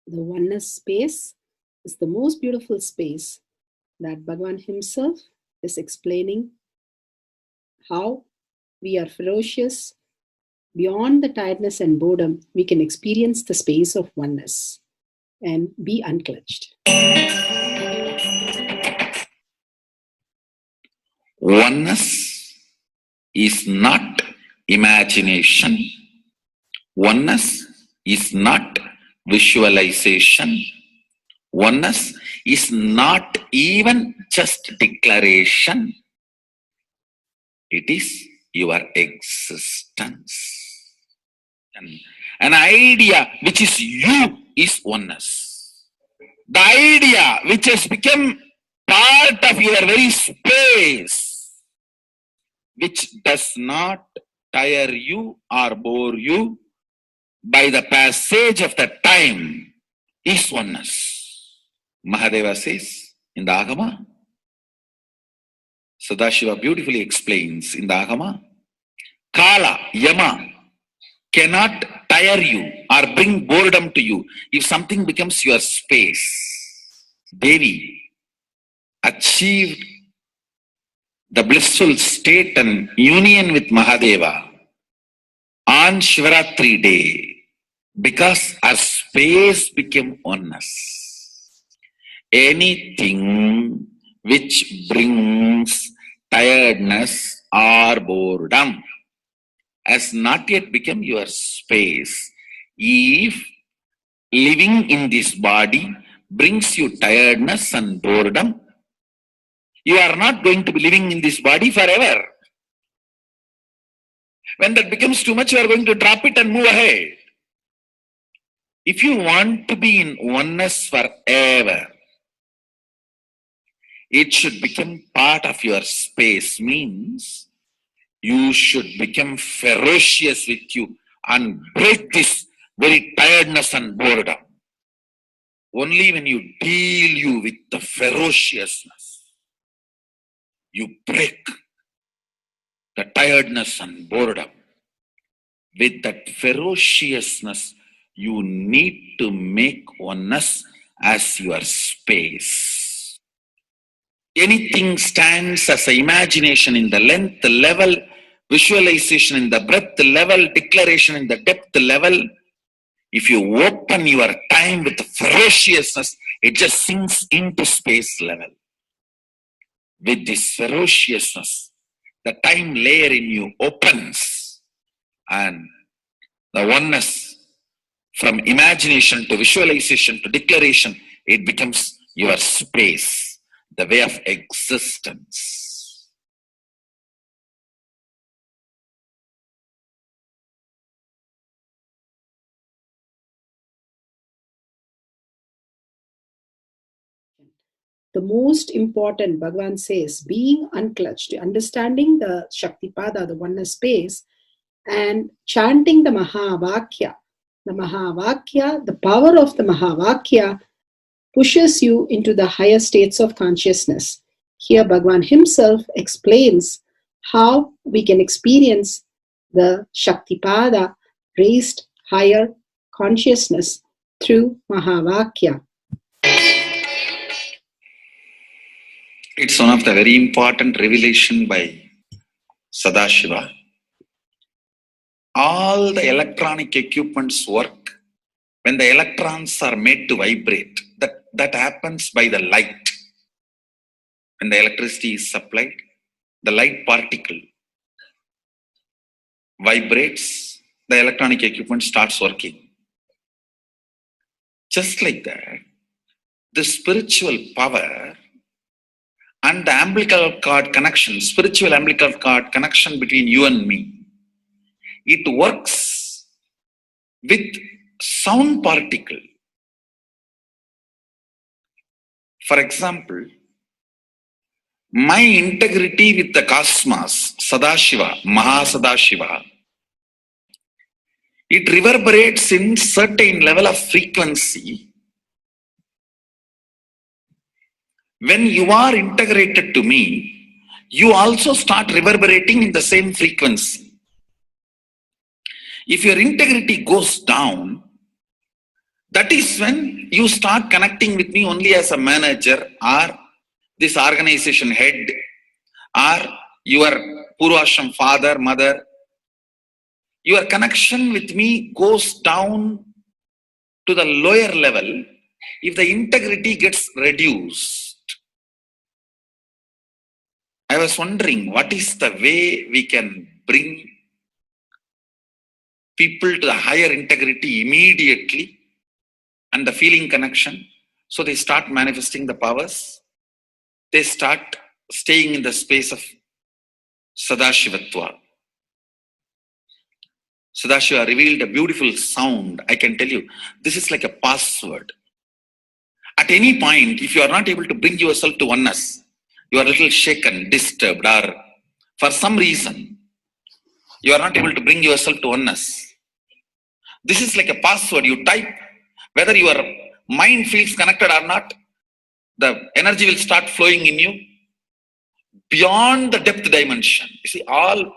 The oneness space is the most beautiful space that Bhagavan himself is explaining how we are ferocious. Beyond the tiredness and boredom, we can experience the space of oneness and be unclutched. Oneness is not imagination. Oneness is not visualization. Oneness is not even just declaration. It is your existence. An idea which is you is oneness. The idea which has become part of your very space, which does not tire you or bore you by the passage of the time, is oneness. Mahadeva says in the Agama, Sadashiva beautifully explains in the Agama, Kala, Yama cannot tire you or bring boredom to you if something becomes your space. Devi achieved the blissful state and union with Mahadeva on Shivaratri day because her space became oneness. Anything which brings tiredness or boredom has not yet become your space. If living in this body brings you tiredness and boredom, You are not going to be living in this body forever. When that becomes too much, you are going to drop it and move ahead. If you want to be in oneness forever, it should become part of your space, means you should become ferocious with you and break this very tiredness and boredom. Only when you deal you with the ferociousness, you break the tiredness and boredom. With that ferociousness, you need to make oneness as your space. Anything stands as an imagination in the length level, visualization in the breadth level, declaration in the depth level. If you open your time with ferociousness, it just sinks into space level. With this ferociousness, the time layer in you opens, and the oneness from imagination to visualization to declaration, it becomes your space, the way of existence. The most important, Bhagavan says, being unclutched, understanding the Shaktipada, the oneness space, and chanting the Mahavakya. The Mahavakya, the power of the Mahavakya pushes you into the higher states of consciousness. Here Bhagavan himself explains how we can experience the Shaktipada, raised higher consciousness through Mahavakya. It's one of the very important revelation by Sadashiva. All the electronic equipments work when the electrons are made to vibrate. That happens by the light. When the electricity is supplied, the light particle vibrates, the electronic equipment starts working. Just like that, the spiritual power and the umbilical cord connection, spiritual umbilical cord connection between you and me, it works with sound particle. For example, my integrity with the cosmos, Sadashiva, Mahasadashiva, it reverberates in certain level of frequency. When you are integrated to me, you also start reverberating in the same frequency. If your integrity goes down, that is when you start connecting with me only as a manager or this organization head or your Purvashram father, mother. Your connection with me goes down to the lower level if the integrity gets reduced. I was wondering, what is the way we can bring people to the higher integrity immediately and the feeling connection, so they start manifesting the powers, they start staying in the space of Sadashivatva. Sadashiva revealed a beautiful sound. I can tell you, this is like a password. At any point, if you are not able to bring yourself to oneness, you are a little shaken, disturbed, or for some reason, you are not able to bring yourself to oneness. This is like a password. You type, whether your mind feels connected or not, the energy will start flowing in you beyond the depth dimension. You see, all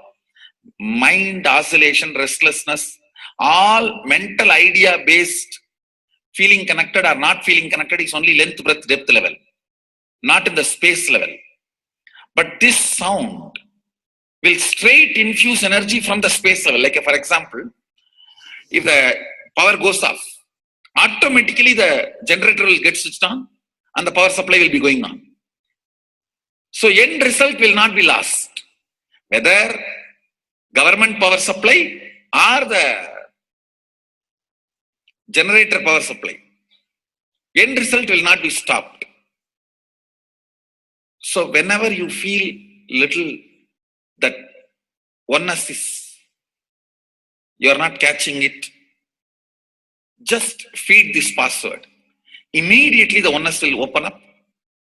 mind oscillation, restlessness, all mental idea-based feeling connected or not feeling connected is only length, breadth, depth level, not in the space level. But this sound will straight infuse energy from the space level. Like for example, if the power goes off, automatically the generator will get switched on and the power supply will be going on. So end result will not be lost. Whether government power supply or the generator power supply, end result will not be stopped. So whenever you feel little that oneness is, you are not catching it, just feed this password. Immediately the oneness will open up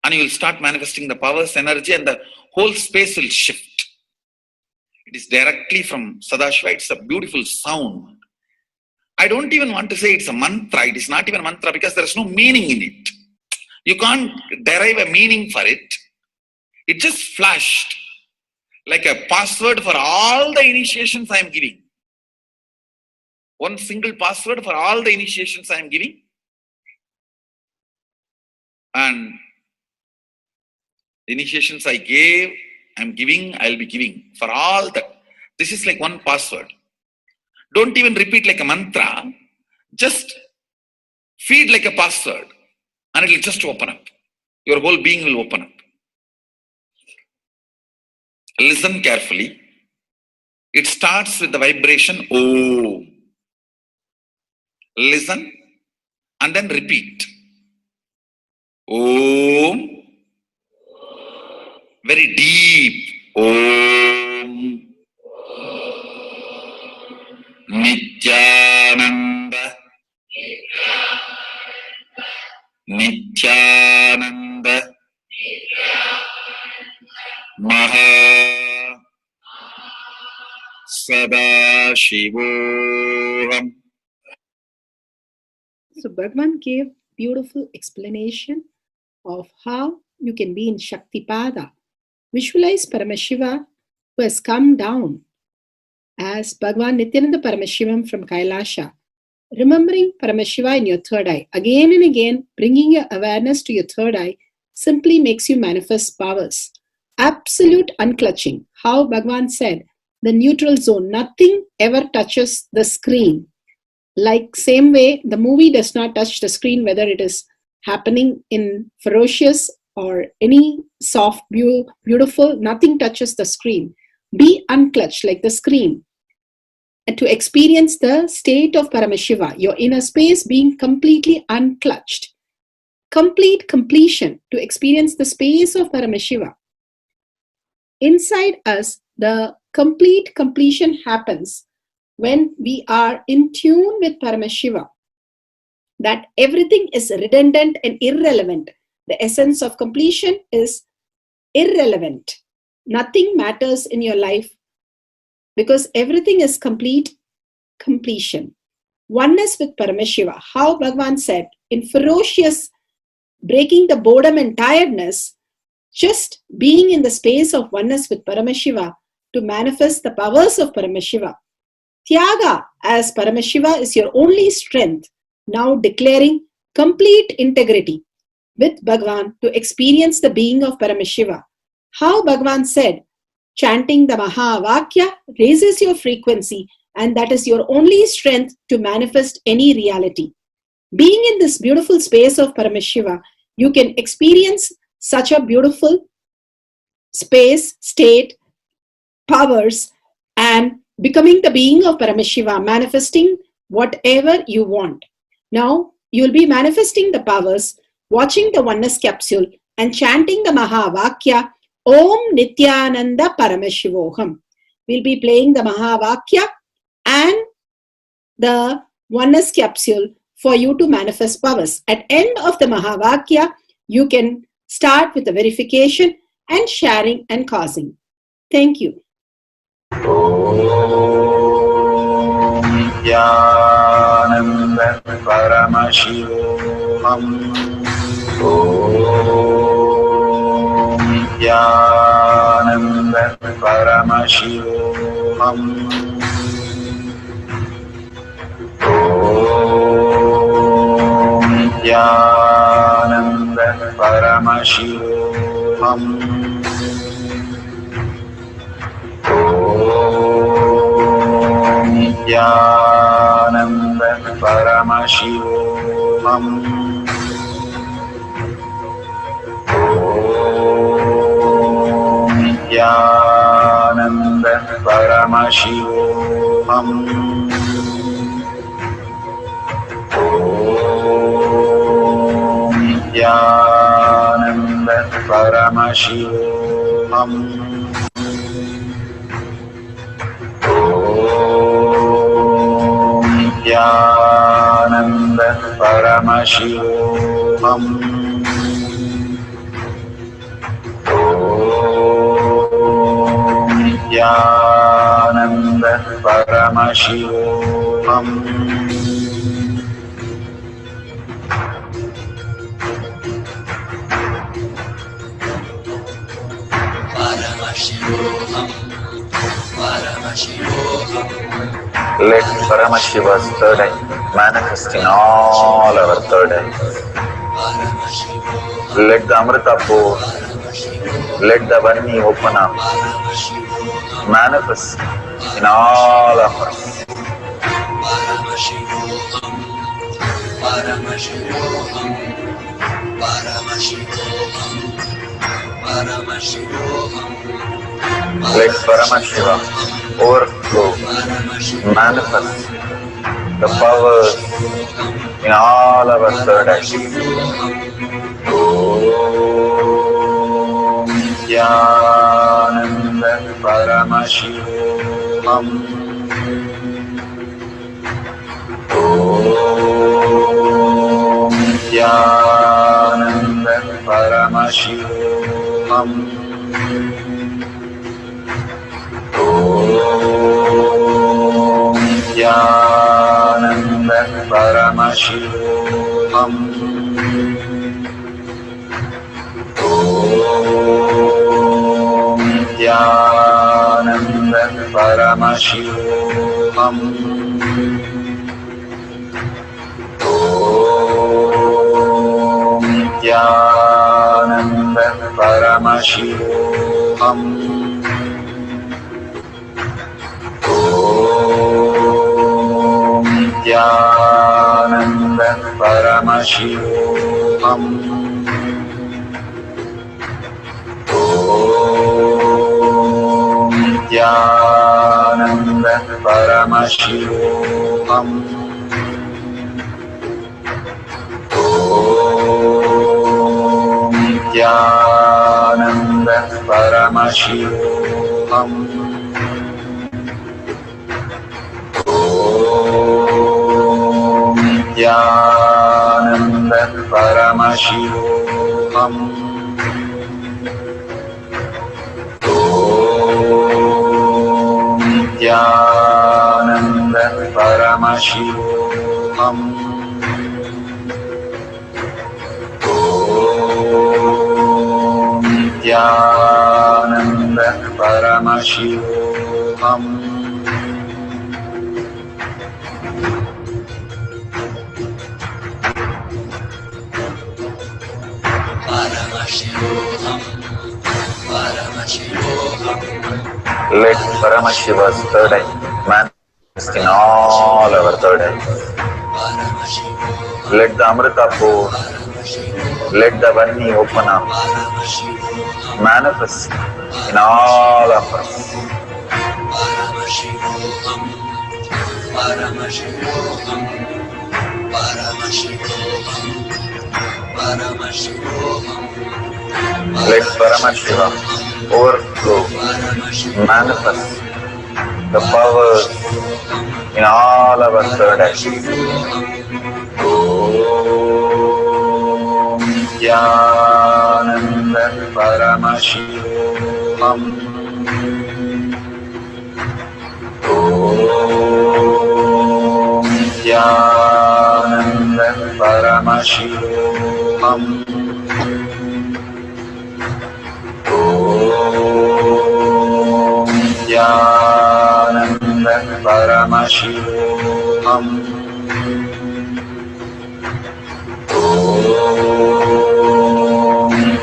and you will start manifesting the powers, energy, and the whole space will shift. It is directly from Sadashiva. It's a beautiful sound. I don't even want to say it's a mantra. It is not even a mantra because there is no meaning in it. You can't derive a meaning for it. It just flashed like a password for all the initiations I am giving. One single password for all the initiations I am giving. And the initiations I gave, I am giving, I will be giving for all that. This is like one password. Don't even repeat like a mantra. Just feed like a password and it will just open up. Your whole being will open up. Listen carefully. It starts with the vibration Om. Listen and then repeat. Om. Very deep. Om. Nithyananda. Nithyananda. Maha Sadashivoham. So Bhagavan gave beautiful explanation of how you can be in Shaktipada. Visualize Paramashiva who has come down as Bhagavan Nithyananda Paramashivam from Kailasha. Remembering Paramashiva in your third eye, again and again, bringing your awareness to your third eye simply makes you manifest powers. Absolute unclutching. How Bhagavan said, the neutral zone, nothing ever touches the screen. Like same way, the movie does not touch the screen, whether it is happening in ferocious or any soft, beautiful, nothing touches the screen. Be unclutched like the screen. And to experience the state of Paramashiva, your inner space being completely unclutched. Complete completion to experience the space of Paramashiva. Inside us, the complete completion happens when we are in tune with Paramashiva. That everything is redundant and irrelevant. The essence of completion is irrelevant. Nothing matters in your life because everything is complete completion. Oneness with Paramashiva. How Bhagavan said, in ferocious breaking the boredom and tiredness, just being in the space of oneness with Paramashiva to manifest the powers of Paramashiva. Tyaga as Paramashiva is your only strength, now declaring complete integrity with Bhagavan to experience the being of Paramashiva. How Bhagavan said, chanting the Mahavakya raises your frequency and that is your only strength to manifest any reality. Being in this beautiful space of Paramashiva, you can experience such a beautiful space, state, powers, and becoming the being of Paramashiva, manifesting whatever you want. Now, you will be manifesting the powers, watching the oneness capsule, and chanting the Mahavakya, Om Nithyananda Paramashivoham. We'll be playing the Mahavakya and the oneness capsule for you to manifest powers. At end of the Mahavakya, you can start with the verification and sharing and causing. Thank you. Nithyananda Paramashivoham. Nithyananda Paramashivoham. Nithyananda Paramashivoham. Nithyananda Paramashivoham. Nithyananda Paramashivoham. Nithyananda Paramashivoham. Paramashivam. Nithyananda Paramashivam. Nithyananda Paramashivam. Let Paramashiva's third eye manifest in all our third eyes. Let the Amrita pour, let the Vani open up, manifest in all of us. Let Paramashiva overflow, manifest the powers in all our third eyes. Om Nithyananda Paramashivam. Om Nithyananda Paramashivam. Om Nithyananda Paramashivam. Om Nithyananda Paramashivam. Om Nithyananda Paramashivam. Om Nithyananda Paramashivam. Om Nithyananda Paramashivam. Om Nithyananda Paramashivam. Om Nithyananda Paramashivam. Om Nithyananda Paramashivam. Om Nithyananda Paramashivam. Let Paramashiva's third eye manifest in all our third eyes. Let the Amrita pour, let the Vani open up, manifest in all of us. Let Paramashiva overflow, manifest the powers in all our third eyes. Om Nithyananda Paramashivam. Om Nithyananda Paramashivam. Om Nithyananda Paramashivam. Om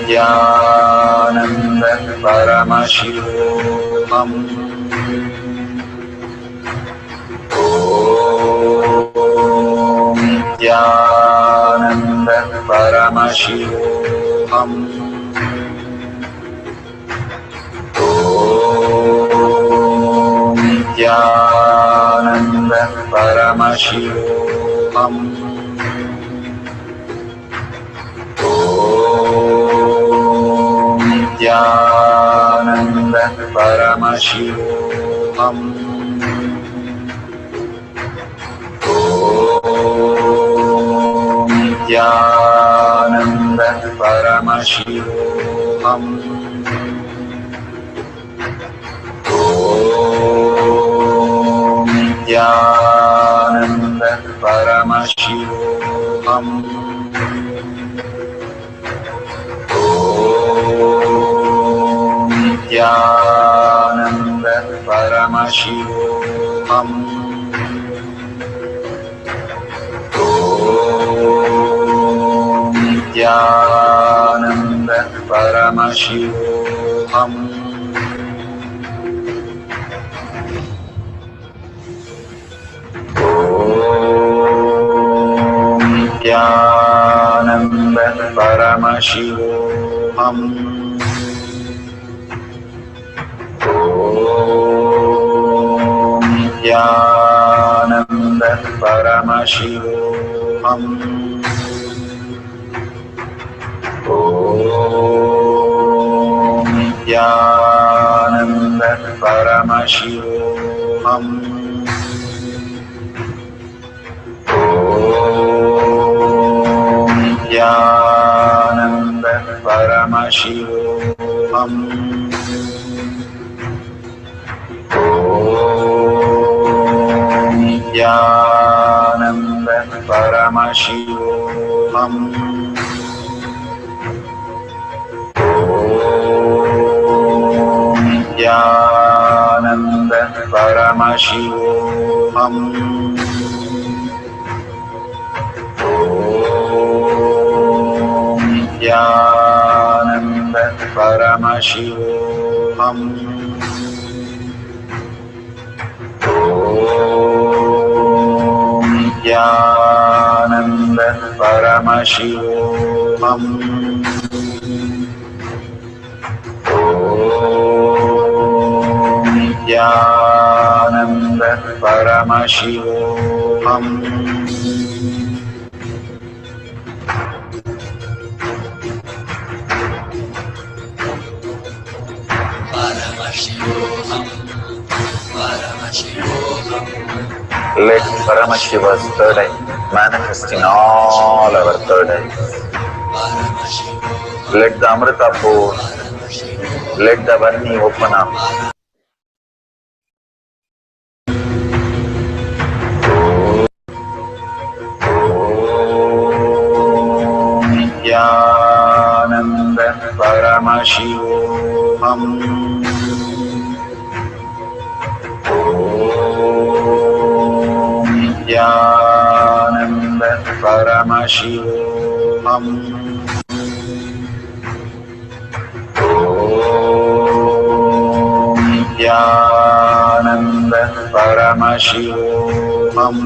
Nithyananda Paramashivam. Om Nithyananda Paramashivam. Om Nithyananda Paramashivam. Om Paramashivam. Nithyananda Paramashivam. Nithyananda Paramashivam. Nithyananda Paramashivam. Nithyananda Paramashivam. Nithyananda Paramashivam. Nithyananda Paramashivam. Nithyananda Paramashivam. Nithyananda Paramashivam. Nithyananda Paramashivam. Nithyananda Paramashivam. Nithyananda Paramashivam. Nithyananda Paramashivam. Nithyananda Paramashivam. Let Paramashiva's third eye manifest in all our third eyes. Let the Amrita pour, let the Varni open up. Nithyananda Paramashivam. Nithyananda Paramashivam. Nithyananda Paramashivam.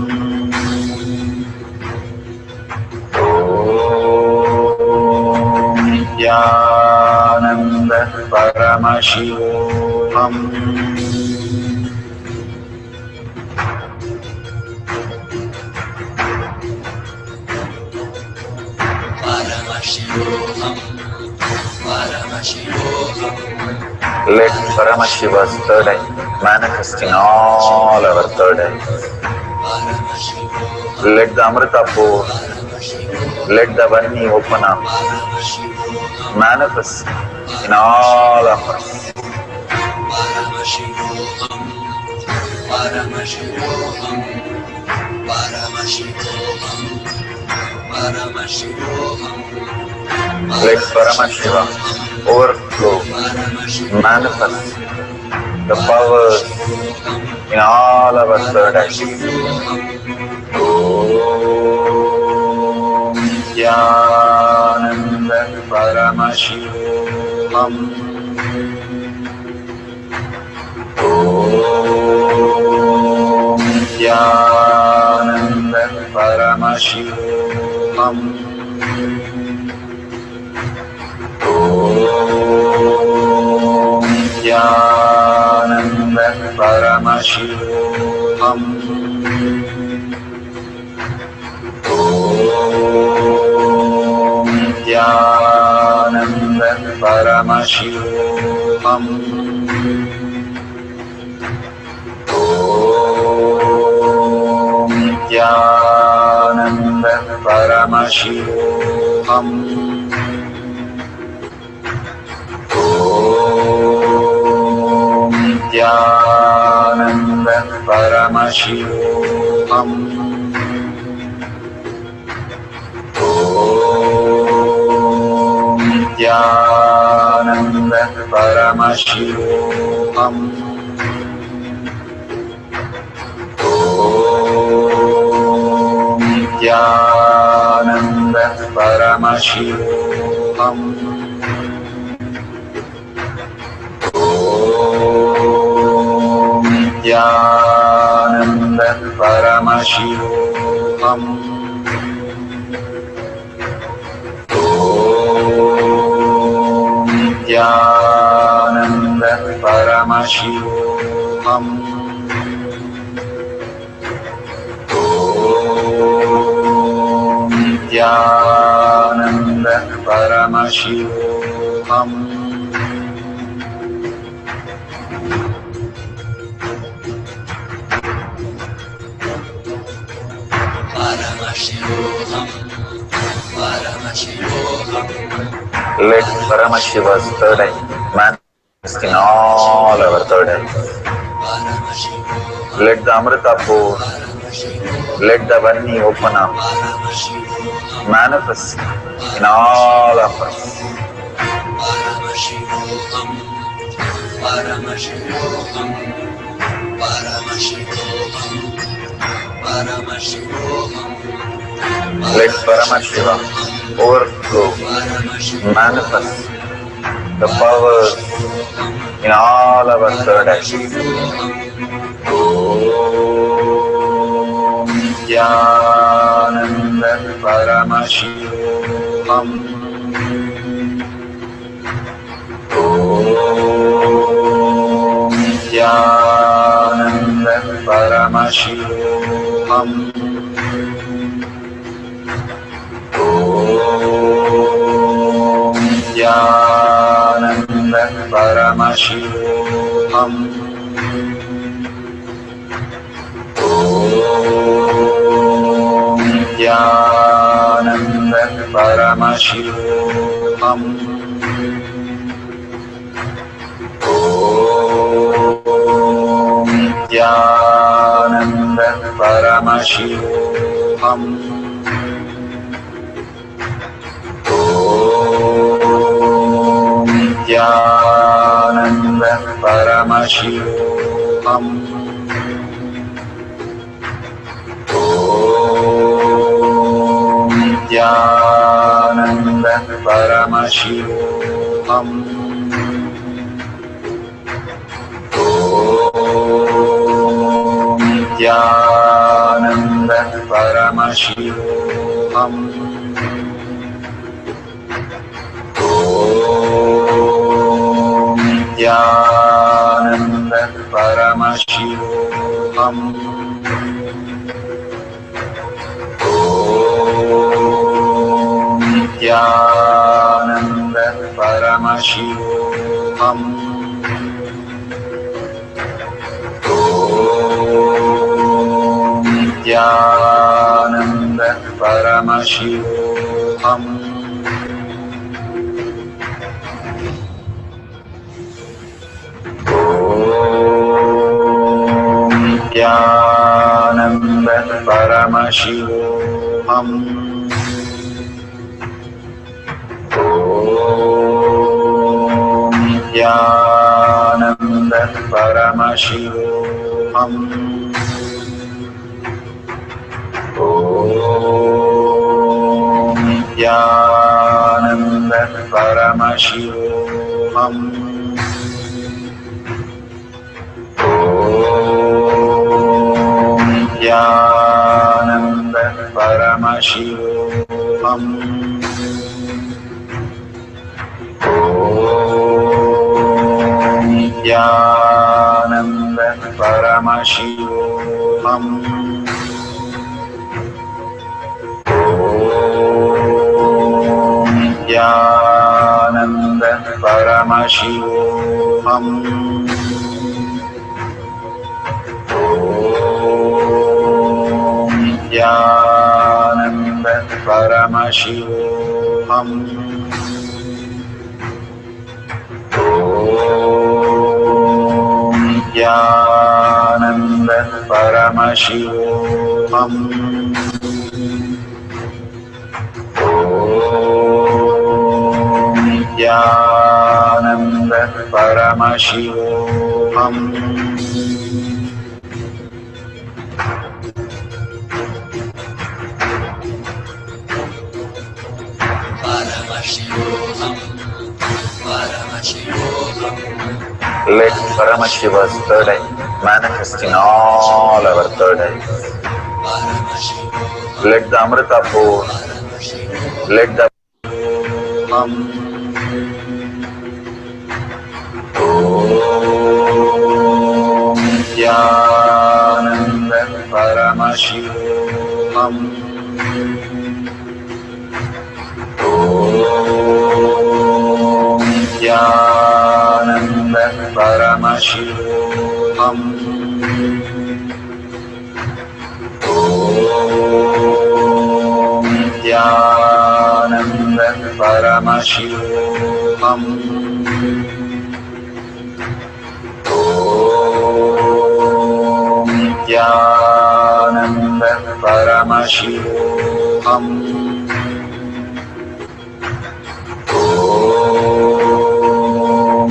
Nithyananda Paramashivam. Let Paramashiva's third eye manifest in all our third eyes. Let the Amrita pour, let the Varni open up, manifest in all of us. Let Paramashiva overflow, manifest the powers in all our third eyes. Om Nithyananda Paramashivam. Om Nithyananda Paramashivam. Om Nithyananda Paramashivam. Om Nithyananda Paramashivam. Paramashivoham. Nithyananda Paramashivoham. Nithyananda Paramashivoham. Nithyananda Paramashivoham. Nithyananda Paramashivoham. Nithyananda Paramashivoham. Nithyananda Paramashivoham. Let Paramashiva's third eye manifest in all our third eyes. Let the Amrita pour, let the Vani open up, manifest in all of us. Let Paramashiva overflow, manifest the powers in all our third eyes. Om Nithyananda Paramashivoham. Om Nithyananda Paramashivoham. Om Nithyananda Paramashivoham. Om Nithyananda Paramashivoham. Om Nithyananda Paramashivoham. Om Nithyananda Paramashivoham. Om Nithyananda Paramashivoham. Om Nithyananda Paramashivoham. Om Nithyananda Paramashivoham. Om Nithyananda Paramashivoham. Om Nithyananda Paramashivoham. Om Nithyananda Paramashivoham. Om Nithyananda Paramashivoham. Om Nithyananda Paramashivoham. Om Nithyananda Paramashivoham. Om Nithyananda Paramashivoham. Om Nithyananda Paramashivoham. Om Nithyananda Paramashivoham. Om Nithyananda Paramashivoham. Om Nithyananda Paramashivoham. Let Paramashiva's third eye manifest in all our third eyes. Let the Amrita pour, let the Om Nithyananda Paramashivoham. Om Nithyananda Paramashivoham. Om Nithyananda Paramashivoham. Om Nithyananda Paramashivoham. Om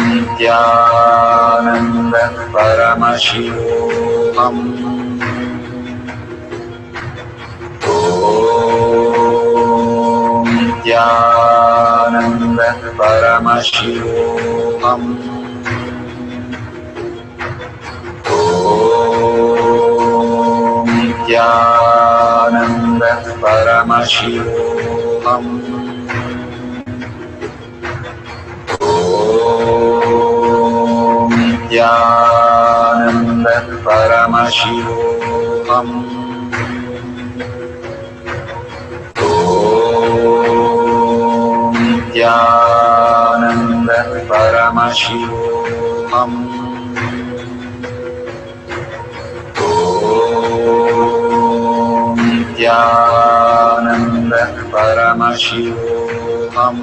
Nithyananda Paramashivoham. Om Nithyananda Paramashivoham. Om Nithyananda Paramashivoham. Om Nithyananda Paramashivoham. Om Nithyananda Paramashivoham. Om Nithyananda Paramashivoham.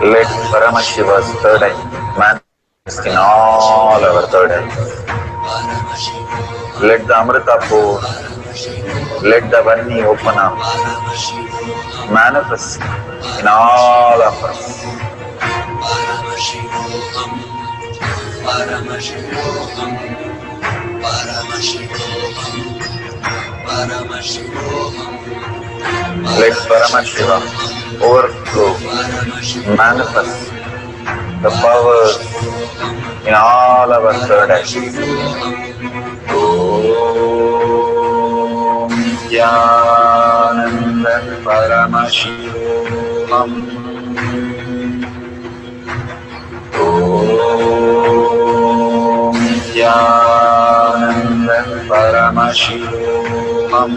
Let Paramashiva's third eye manifest in all our third eyes. Let the Amrita pour, let the Vani open up, manifest in all of us. Let Paramashiva overflow, manifest the powers in all our third eyes. Om Nithyananda Paramashivoham. Om Nithyananda Paramashivoham.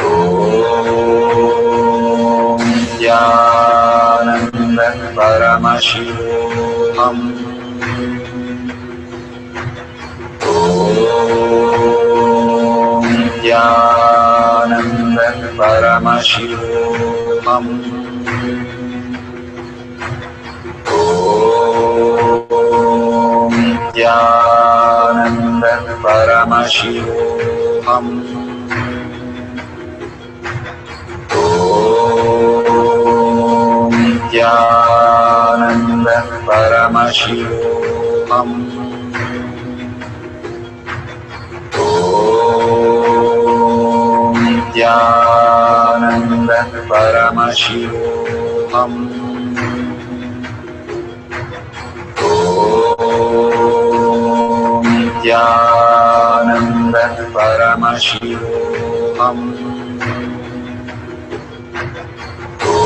Om Nithyananda Paramashivoham. Om Nithyananda Paramashivoham. Om Nithyananda Paramashivoham. Om Nithyananda Paramashivoham. Om Nithyananda Paramashivoham. Om Nithyananda Paramashivoham. Om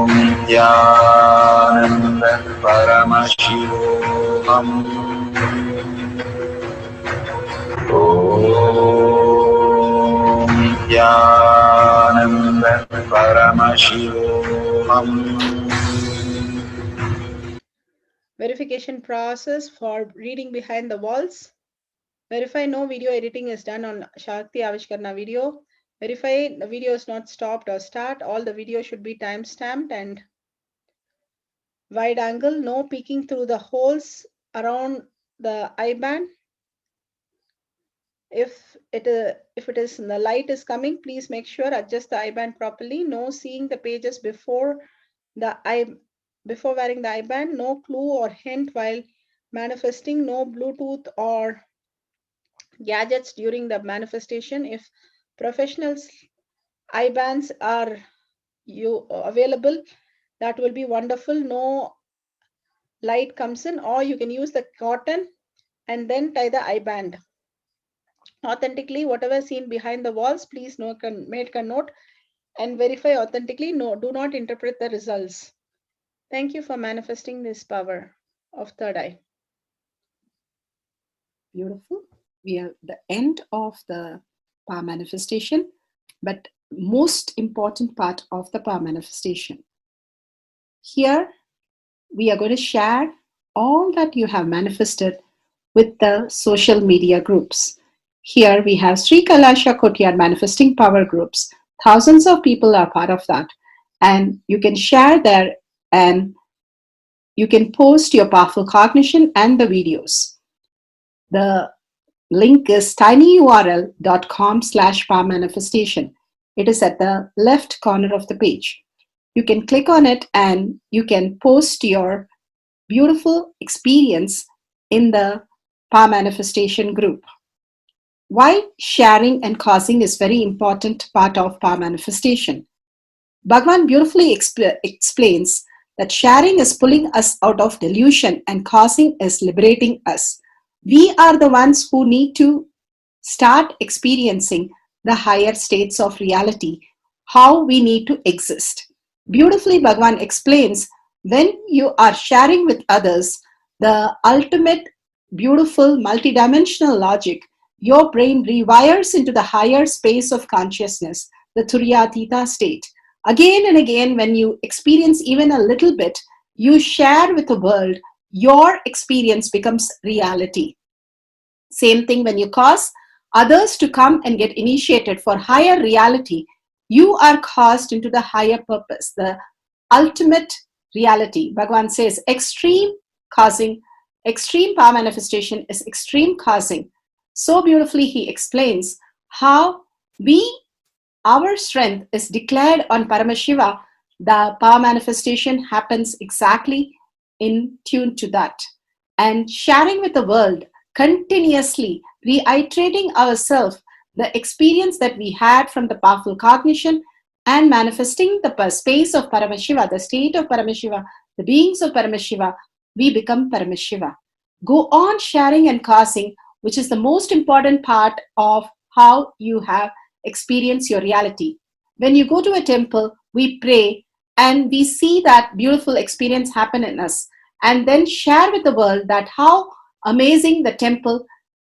Nithyananda Paramashivoham. Om Nithyananda Verification process for reading behind the walls. Verify no video editing is done on Shakti Avishkarna video. Verify the video is not stopped or start. All the video should be time stamped and wide angle. No peeking through the holes around the eye band. If it is the light is coming, please make sure adjust the eye band properly. No seeing the pages before wearing the eye band. No clue or hint while manifesting. No Bluetooth or gadgets during the manifestation. If professionals eye bands are available, that will be wonderful. No light comes in, or you can use the cotton and then tie the eye band. Authentically, whatever seen behind the walls, please make a note and verify authentically. No, do not interpret the results. Thank you for manifesting this power of third eye. Beautiful. We are at the end of the power manifestation, but most important part of the power manifestation. Here, we are going to share all that you have manifested with the social media groups. Here we have Sri Kailasha Kotyar manifesting power groups. Thousands of people are part of that. And you can share there and you can post your powerful cognition and the videos. The link is tinyurl.com/power manifestation. It is at the left corner of the page. You can click on it and you can post your beautiful experience in the power manifestation group. Why sharing and causing is very important part of power manifestation. Bhagavan beautifully explains that sharing is pulling us out of delusion and causing is liberating us. We are the ones who need to start experiencing the higher states of reality, how we need to exist. Beautifully, Bhagavan explains when you are sharing with others the ultimate beautiful multidimensional logic, your brain rewires into the higher space of consciousness, the Turyatita state. Again and again, when you experience even a little bit, you share with the world, your experience becomes reality. Same thing when you cause others to come and get initiated for higher reality, you are caused into the higher purpose, the ultimate reality. Bhagavan says extreme causing, extreme power manifestation is extreme causing. So beautifully he explains how our strength is declared on Paramashiva. The power manifestation happens exactly in tune to that. And sharing with the world, continuously reiterating ourselves the experience that we had from the powerful cognition and manifesting the space of Paramashiva, the state of Paramashiva, the beings of Paramashiva, we become Paramashiva. Go on sharing and causing, which is the most important part of how you have experienced your reality. When you go to a temple, we pray and we see that beautiful experience happen in us, and then share with the world that how amazing the temple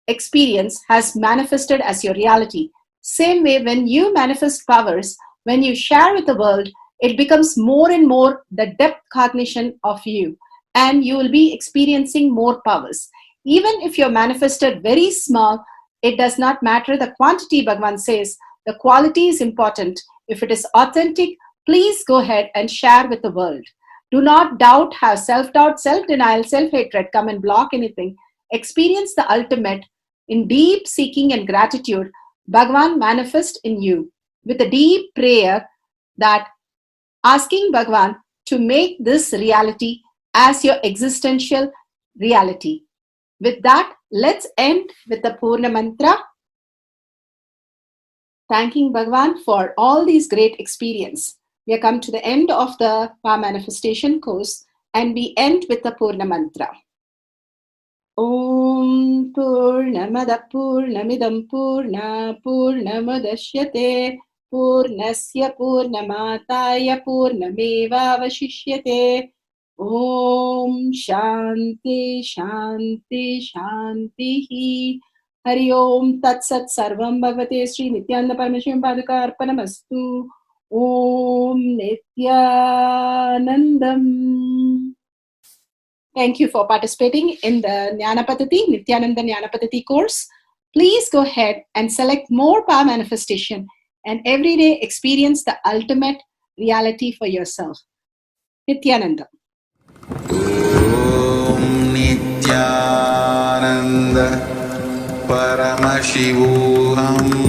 experience has manifested as your reality. Same way, when you manifest powers, when you share with the world, it becomes more and more the depth cognition of you, and you will be experiencing more powers. Even if you're manifested very small, it does not matter the quantity. Bhagavan says the quality is important. If it is authentic, please go ahead and share with the world. Do not doubt, have self-doubt, self-denial, self-hatred come and block anything. Experience the ultimate in deep seeking and gratitude. Bhagavan manifest in you with a deep prayer, that asking Bhagavan to make this reality as your existential reality. With that, let's end with the Purna Mantra. Thanking Bhagavan for all these great experience. We have come to the end of the power manifestation course, and we end with the Purna Mantra. Om Purnamada Purnamidam Purna Purnamadashyate Purnasya Purnamataya Purnameva Vashishyate. Om Shanti Shanti Shanti. Hari Om Tat Sat Sarvam Bhavate Sri Nithyananda Paramashivam Padaka Arpanamastu. Om Nithyanandam. Thank you for participating in the Jnana Paddhati, Nithyananda Jnana Paddhati course. Please go ahead and select more power manifestation and every day experience the ultimate reality for yourself. Nithyananda. Om Nithyananda Paramashivoham